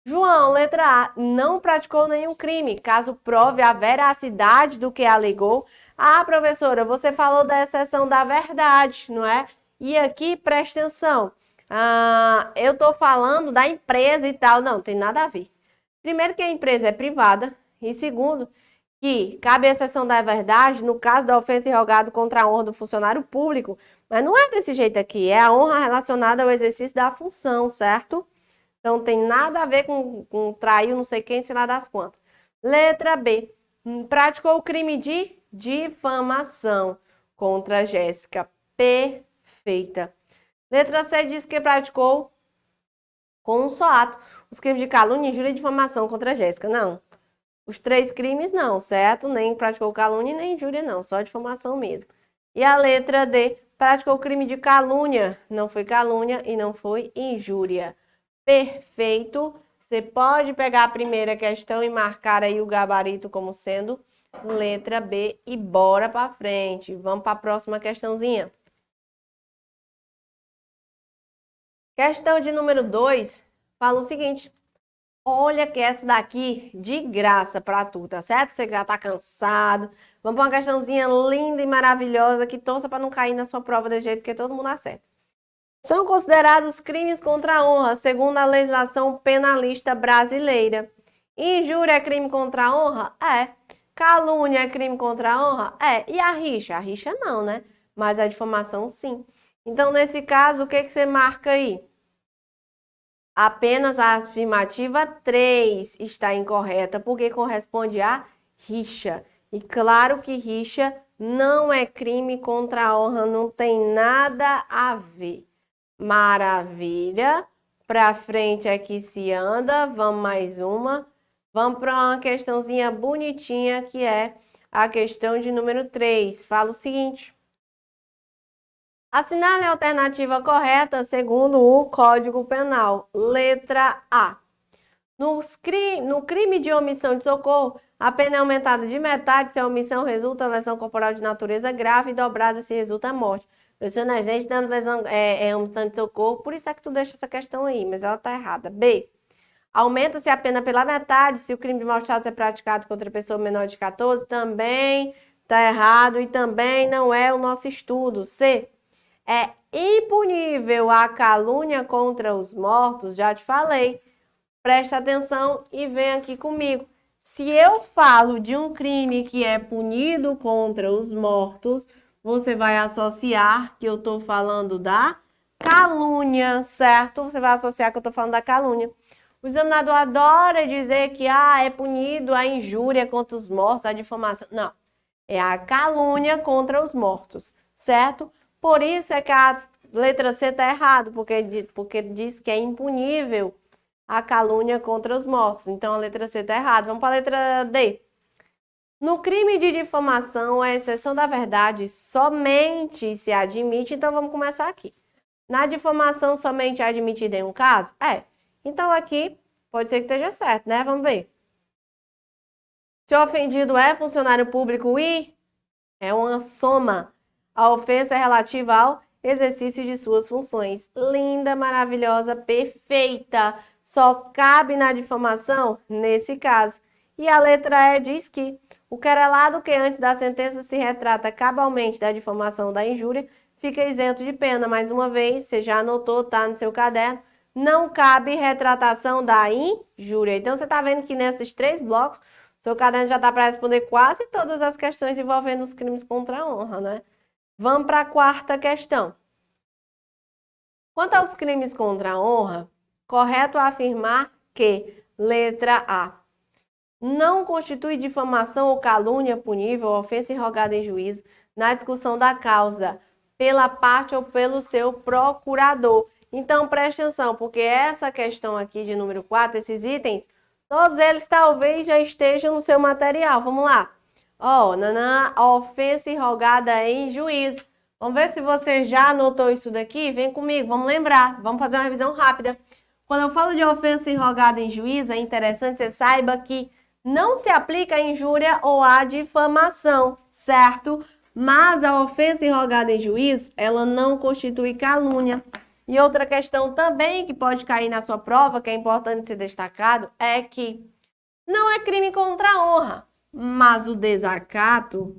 João, letra A, não praticou nenhum crime, caso prove a veracidade do que alegou. Ah, professora, você falou da exceção da verdade, não é? E aqui, presta atenção, eu estou falando da empresa e tal. Não, tem nada a ver. Primeiro que a empresa é privada e segundo que cabe a exceção da verdade no caso da ofensa irrogada contra a honra do funcionário público, mas não é desse jeito aqui, é a honra relacionada ao exercício da função, certo? Então tem nada a ver com traiu não sei quem, sei lá das quantas. Letra B, praticou o crime de difamação contra a Jéssica. Perfeita. Letra C diz que praticou com um só ato os crimes de calúnia, injúria e difamação contra a Jéssica. Não. Os 3 crimes não, certo? Nem praticou calúnia nem injúria não, só difamação mesmo. E a letra D, praticou o crime de calúnia. Não foi calúnia e não foi injúria. Perfeito. Você pode pegar a primeira questão e marcar aí o gabarito como sendo letra B e bora para frente. Vamos para a próxima questãozinha. Questão de número 2 fala o seguinte. Olha que essa daqui de graça para tu, tá certo? Você já tá cansado. Vamos para uma questãozinha linda e maravilhosa que torça para não cair na sua prova de jeito que todo mundo acerta. São considerados crimes contra a honra, segundo a legislação penalista brasileira. Injúria é crime contra a honra? É. Calúnia é crime contra a honra? É. E a rixa? A rixa não, né? Mas a difamação sim. Então, nesse caso, o que você marca aí? Apenas a afirmativa 3 está incorreta, porque corresponde a rixa. E claro que rixa não é crime contra a honra, não tem nada a ver. Maravilha. Pra frente aqui se anda, vamos mais uma. Vamos para uma questãozinha bonitinha, que é a questão de número 3. Fala o seguinte. Assinale a alternativa correta segundo o Código Penal. Letra A. No crime de omissão de socorro, a pena é aumentada de metade se a omissão resulta em lesão corporal de natureza grave e dobrada se resulta a morte. Professor, a gente damos lesão, omissão de socorro, por isso é que tu deixa essa questão aí, mas ela tá errada. B. Aumenta-se a pena pela metade se o crime de maus-tratos é praticado contra pessoa menor de 14, também tá errado e também não é o nosso estudo. C. É impunível a calúnia contra os mortos, já te falei. Presta atenção e vem aqui comigo. Se eu falo de um crime que é punido contra os mortos, você vai associar que eu estou falando da calúnia, certo? Você vai associar que eu estou falando da calúnia. O examinador adora dizer que é punido a injúria contra os mortos, a difamação. Não, é a calúnia contra os mortos, certo? Por isso é que a letra C está errado, porque diz que é impunível a calúnia contra os mortos. Então, a letra C está errada. Vamos para a letra D. No crime de difamação, a exceção da verdade somente se admite. Então, vamos começar aqui. Na difamação, somente é admitida em um caso? É. Então, aqui, pode ser que esteja certo, né? Vamos ver. Se o ofendido é funcionário público e é uma soma. A ofensa é relativa ao exercício de suas funções. Linda, maravilhosa, perfeita. Só cabe na difamação nesse caso. E a letra E diz que o querelado que antes da sentença se retrata cabalmente da difamação ou da injúria fica isento de pena. Mais uma vez, você já anotou, tá no seu caderno, não cabe retratação da injúria. Então, você está vendo que nesses 3 blocos, o seu caderno já está para responder quase todas as questões envolvendo os crimes contra a honra, né? Vamos para a quarta questão. Quanto aos crimes contra a honra, correto afirmar que, letra A, não constitui difamação ou calúnia punível, ofensa irrogada em juízo, na discussão da causa, pela parte ou pelo seu procurador. Então, preste atenção, porque essa questão aqui de número 4, esses itens, todos eles talvez já estejam no seu material. Vamos lá. Ofensa irrogada em juízo. Vamos ver se você já anotou isso daqui? Vem comigo, vamos lembrar. Vamos fazer uma revisão rápida. Quando eu falo de ofensa irrogada em juízo, é interessante que você saiba que não se aplica a injúria ou a difamação, certo? Mas a ofensa irrogada em juízo, ela não constitui calúnia. E outra questão também que pode cair na sua prova, que é importante ser destacado, é que não é crime contra a honra, mas o desacato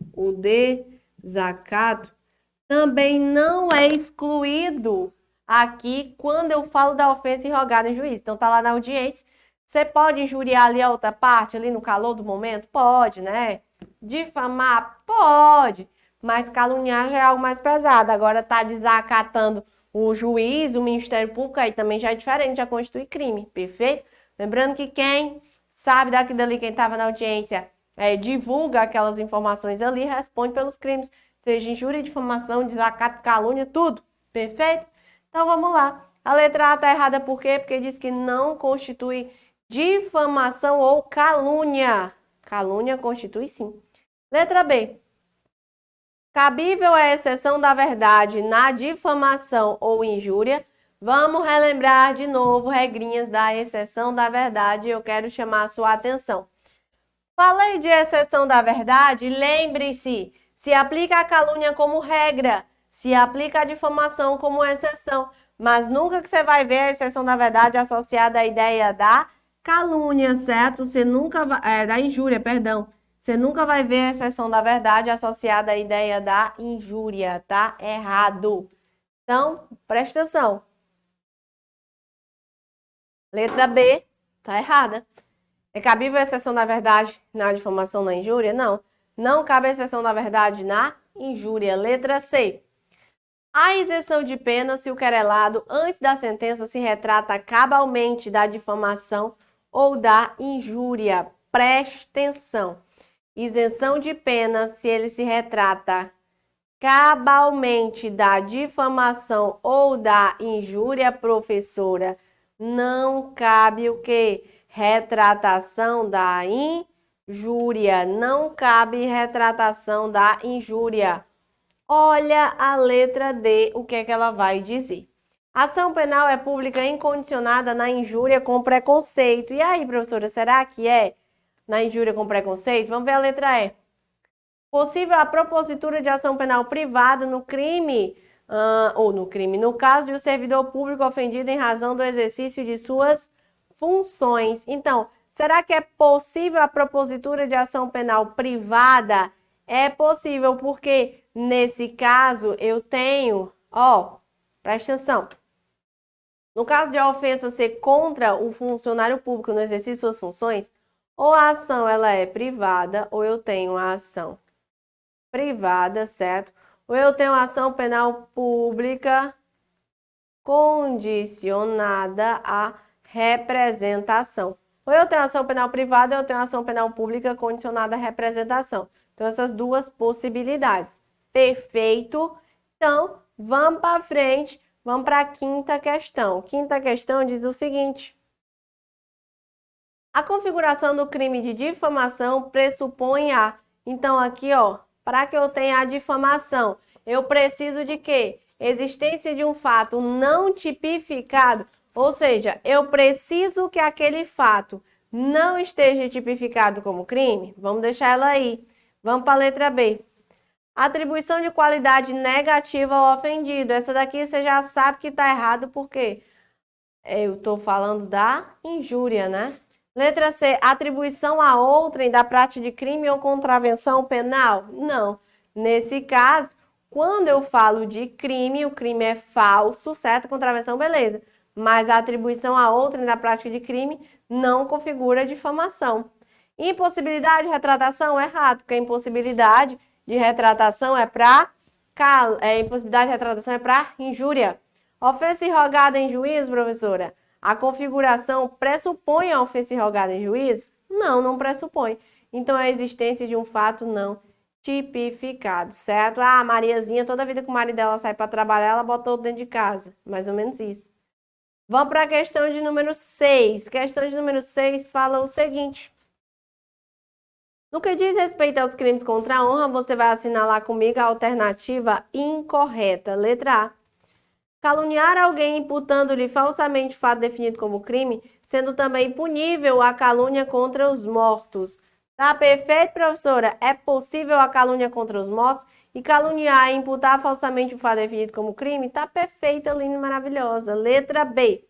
também não é excluído aqui quando eu falo da ofensa irrogada em juízo. Então, tá lá na audiência. Você pode injuriar ali a outra parte, ali no calor do momento? Pode, né? Difamar? Pode. Mas caluniar já é algo mais pesado. Agora, tá desacatando o juiz, o Ministério Público, aí também já é diferente, já constitui crime, perfeito? Lembrando que quem sabe daquilo dali, quem estava na audiência, divulga aquelas informações ali, responde pelos crimes, seja injúria, difamação, desacato, calúnia, tudo, perfeito? Então, vamos lá. A letra A está errada por quê? Porque diz que não constitui difamação ou calúnia. Calúnia constitui sim. Letra B. Cabível é a exceção da verdade na difamação ou injúria. Vamos relembrar de novo regrinhas da exceção da verdade. Eu quero chamar a sua atenção. Falei de exceção da verdade, lembre-se, se aplica a calúnia como regra, se aplica a difamação como exceção, mas nunca que você vai ver a exceção da verdade associada à ideia da calúnia, certo? Você nunca vai, da injúria, perdão. Você nunca vai ver a exceção da verdade associada à ideia da injúria, tá? Errado. Então, presta atenção. Letra B, tá errada. É cabível a exceção da verdade na difamação na injúria? Não. Não cabe a exceção da verdade na injúria. Letra C. Há isenção de pena se o querelado, antes da sentença, se retrata cabalmente da difamação ou da injúria. Preste atenção. Isenção de pena se ele se retrata cabalmente da difamação ou da injúria, professora. Não cabe o quê? retratação da injúria. Não cabe retratação da injúria. Olha a letra D, o que é que ela vai dizer? Ação penal é pública incondicionada na injúria com preconceito. E aí, professora, será que é na injúria com preconceito? Vamos ver a letra E. Possível a propositura de ação penal privada no crime, no caso de o servidor público ofendido em razão do exercício de suas funções. Então, será que é possível a propositura de ação penal privada? É possível, porque nesse caso eu tenho, presta atenção. No caso de a ofensa ser contra o funcionário público no exercício de suas funções, ou a ação ela é privada, ou eu tenho a ação privada, certo? Ou eu tenho ação penal pública condicionada à representação. Ou eu tenho ação penal privada, ou eu tenho ação penal pública condicionada à representação. Então, essas duas possibilidades. Perfeito? Então, vamos para frente, vamos para a quinta questão. Quinta questão diz o seguinte: a configuração do crime de difamação pressupõe a... Então, aqui, para que eu tenha a difamação, eu preciso de quê? Existência de um fato não tipificado, ou seja, eu preciso que aquele fato não esteja tipificado como crime. Vamos deixar ela aí. Vamos para a letra B. Atribuição de qualidade negativa ao ofendido. Essa daqui você já sabe que está errado, porque eu estou falando da injúria, né? Letra C, atribuição a outrem da prática de crime ou contravenção penal? Não. Nesse caso, quando eu falo de crime, o crime é falso, certo? Contravenção, beleza. Mas a atribuição a outrem da prática de crime não configura difamação. Impossibilidade de retratação? Errado, porque a impossibilidade de retratação é para injúria. Ofensa irrogada em juízo, professora? A configuração pressupõe a ofensa irrogada em juízo? Não, não pressupõe. Então, é a existência de um fato não tipificado, certo? Ah, a Mariazinha, toda vida que o marido dela sai para trabalhar, ela botou dentro de casa. Mais ou menos isso. Vamos para a questão de número 6. Questão de número 6 fala o seguinte: no que diz respeito aos crimes contra a honra, você vai assinalar comigo a alternativa incorreta. Letra A. Caluniar alguém imputando-lhe falsamente fato definido como crime, sendo também punível a calúnia contra os mortos. Tá perfeito, professora? É possível a calúnia contra os mortos e caluniar e imputar falsamente o fato definido como crime? Tá perfeita, linda e maravilhosa. Letra B.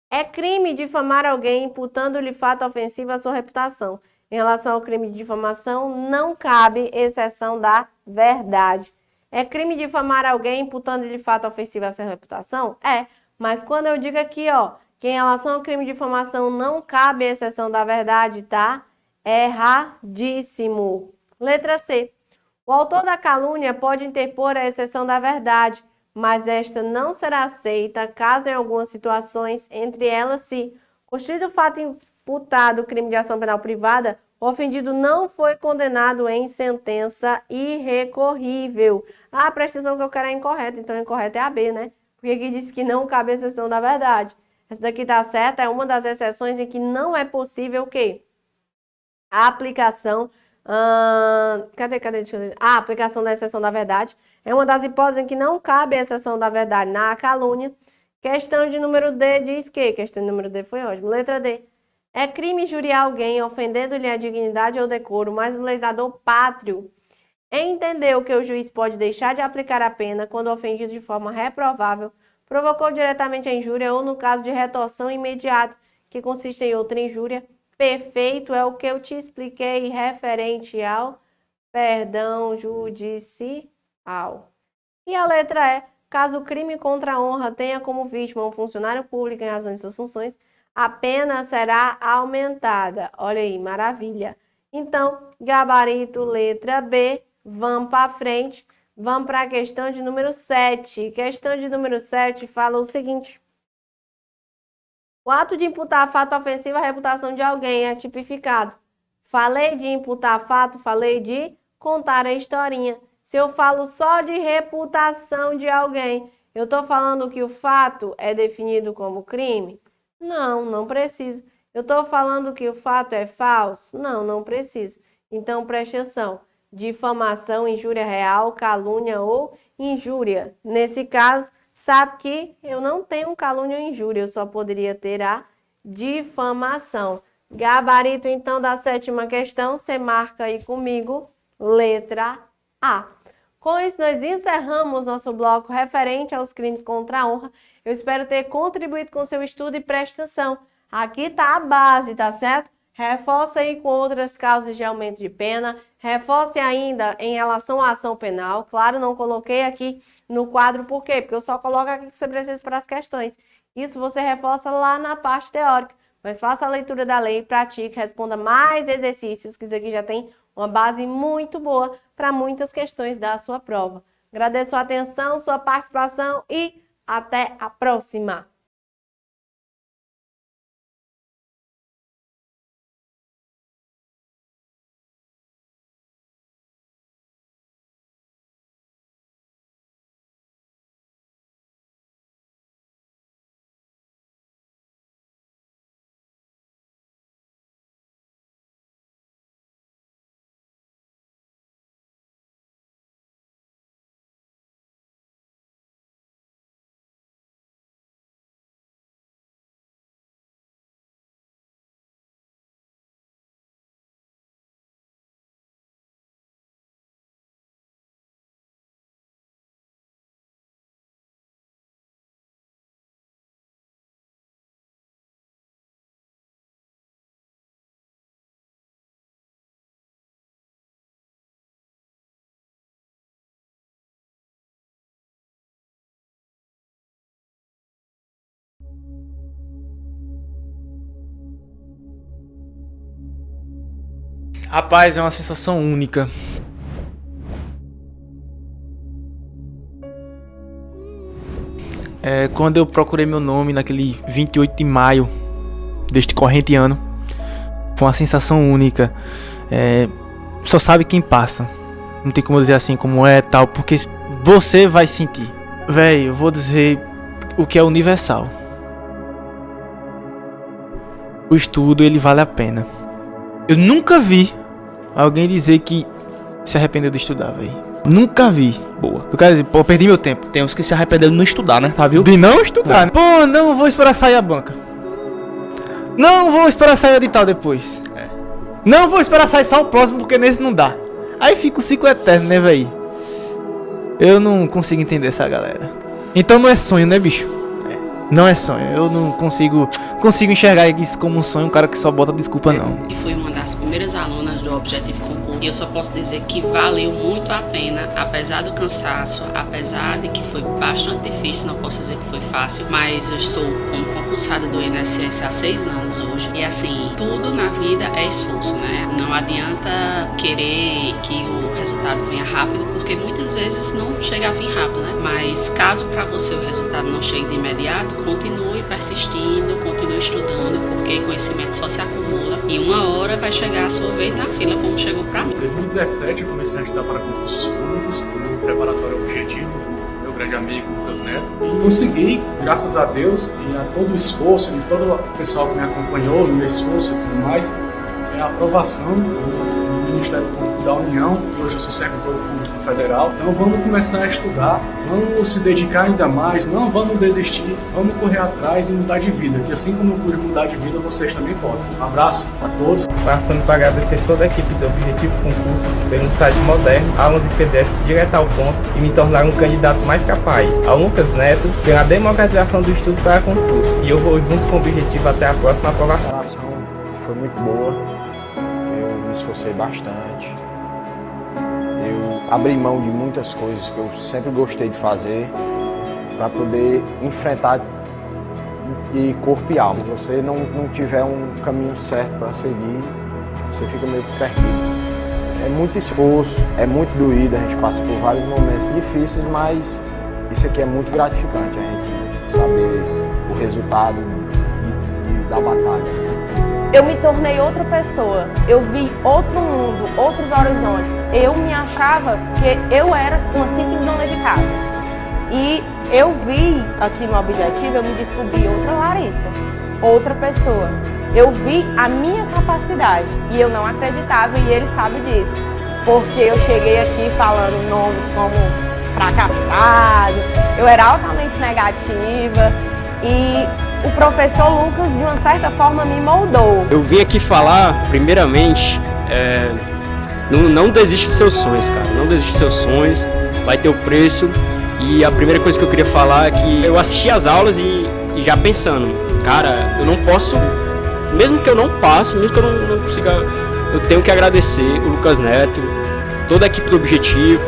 É crime difamar alguém imputando-lhe fato ofensivo à sua reputação. Em relação ao crime de difamação, não cabe exceção da verdade. É crime difamar alguém imputando-lhe fato ofensivo à sua reputação? É, mas quando eu digo aqui, que em relação ao crime de difamação não cabe exceção da verdade, tá? Erradíssimo. Letra C. O autor da calúnia pode interpor a exceção da verdade, mas esta não será aceita caso em algumas situações, entre elas se constituído o fato imputado crime de ação penal privada, o ofendido não foi condenado em sentença irrecorrível. Ah, presta atenção que eu quero é incorreto, então incorreto é a B, né? Porque aqui diz que não cabe exceção da verdade. Essa daqui tá certa, é uma das exceções em que não é possível o quê? A aplicação... Deixa eu ver. A aplicação da exceção da verdade é uma das hipóteses em que não cabe a exceção da verdade na calúnia. Questão de número D diz que... Questão de número D foi ótimo. Letra D. É crime injuriar alguém, ofendendo-lhe a dignidade ou decoro, mas o legislador pátrio entendeu que o juiz pode deixar de aplicar a pena quando ofendido de forma reprovável, provocou diretamente a injúria ou no caso de retorção imediata, que consiste em outra injúria. Perfeito, é o que eu te expliquei referente ao perdão judicial. E a letra E, caso o crime contra a honra tenha como vítima um funcionário público em razão de suas funções, a pena será aumentada. Olha aí, maravilha. Então, gabarito, letra B, vamos para frente. Vamos para a questão de número 7. Questão de número 7 fala o seguinte: o ato de imputar fato ofensivo à reputação de alguém é tipificado. Falei de imputar fato, falei de contar a historinha. Se eu falo só de reputação de alguém, eu estou falando que o fato é definido como crime? Não, não precisa. Eu estou falando que o fato é falso? Não, não precisa. Então, preste atenção. Difamação, injúria real, calúnia ou injúria. Nesse caso, sabe que eu não tenho calúnia ou injúria, eu só poderia ter a difamação. Gabarito, então, da 7ª questão, você marca aí comigo, letra A. Com isso, nós encerramos nosso bloco referente aos crimes contra a honra. Eu espero ter contribuído com o seu estudo e preste atenção. Aqui está a base, tá certo? Reforça aí com outras causas de aumento de pena. Reforce ainda em relação à ação penal. Claro, não coloquei aqui no quadro, por quê? Porque eu só coloco aqui que você precisa para as questões. Isso você reforça lá na parte teórica. Mas faça a leitura da lei, pratique, responda mais exercícios, que isso aqui já tem uma base muito boa para muitas questões da sua prova. Agradeço a atenção, sua participação e até a próxima! Rapaz, é uma sensação única. Quando eu procurei meu nome naquele 28 de maio deste corrente ano, foi uma sensação única. Só sabe quem passa. Não tem como dizer assim como é tal, porque você vai sentir. Véi, eu vou dizer o que é universal. O estudo, ele vale a pena. Eu nunca vi alguém dizer que se arrependeu de estudar, velho. Nunca vi. Boa. Eu quero dizer, pô, perdi meu tempo. Tem uns que se arrependeram de não estudar, né? Tá, viu? De não estudar, né? Pô, não vou esperar sair a banca. Não vou esperar sair o edital depois. Não vou esperar sair só o próximo, porque nesse não dá. Aí fica o ciclo eterno, né, velho? Eu não consigo entender essa galera. Então não é sonho, né, bicho? Não é sonho. Eu não consigo enxergar isso como um sonho, um cara que só bota desculpa, não. E fui uma das primeiras alunas do Objetivo Concurso. E eu só posso dizer que valeu muito a pena, apesar do cansaço, apesar de que foi bastante difícil, não posso dizer que foi fácil, mas eu estou como concursada do INSS há 6 anos hoje. E assim, tudo na vida é esforço, né? Não adianta querer que o resultado venha rápido, porque muitas vezes não chega a vir rápido, né? Mas caso para você o resultado não chegue de imediato, continue persistindo, continue estudando, porque conhecimento só se acumula e uma hora vai chegar a sua vez na fila, como chegou para mim. Em 2017 eu comecei a estudar para concursos públicos, no preparatório Objetivo, meu grande amigo Lucas Neto, e consegui, graças a Deus e a todo o esforço e todo o pessoal que me acompanhou no meu esforço e tudo mais, a aprovação do Ministério Público da União, e hoje eu sou servidor público federal. Então vamos começar a estudar, vamos se dedicar ainda mais, não vamos desistir, vamos correr atrás e mudar de vida, que assim como eu pude mudar de vida, vocês também podem. Um abraço a todos. Passando para agradecer toda a equipe do Objetivo Concurso pelo site moderno, aulas de PDF direto ao ponto e me tornar um candidato mais capaz. Ao Lucas Neto pela democratização do estudo para concurso. E eu vou junto com o Objetivo até a próxima aprovação. A preparação foi muito boa, eu me esforcei bastante, eu abri mão de muitas coisas que eu sempre gostei de fazer para poder enfrentar de corpo e alma. Se você não tiver um caminho certo para seguir, você fica meio perdido. É muito esforço, é muito doído, a gente passa por vários momentos difíceis, mas isso aqui é muito gratificante, a gente saber o resultado da batalha. Eu me tornei outra pessoa, eu vi outro mundo, outros horizontes. Eu me achava que eu era uma simples dona de casa. E eu vi aqui no Objetivo, eu me descobri outra Larissa, outra pessoa. Eu vi a minha capacidade e eu não acreditava e ele sabe disso. Porque eu cheguei aqui falando nomes como fracassado, eu era altamente negativa e o professor Lucas, de uma certa forma, me moldou. Eu vim aqui falar, primeiramente, não desiste dos seus sonhos, cara. Não desiste dos seus sonhos, vai ter o preço. E a primeira coisa que eu queria falar é que eu assisti às aulas e já pensando, cara, eu não posso, mesmo que eu não passe, mesmo que eu não consiga, eu tenho que agradecer o Lucas Neto, toda a equipe do Objetivo,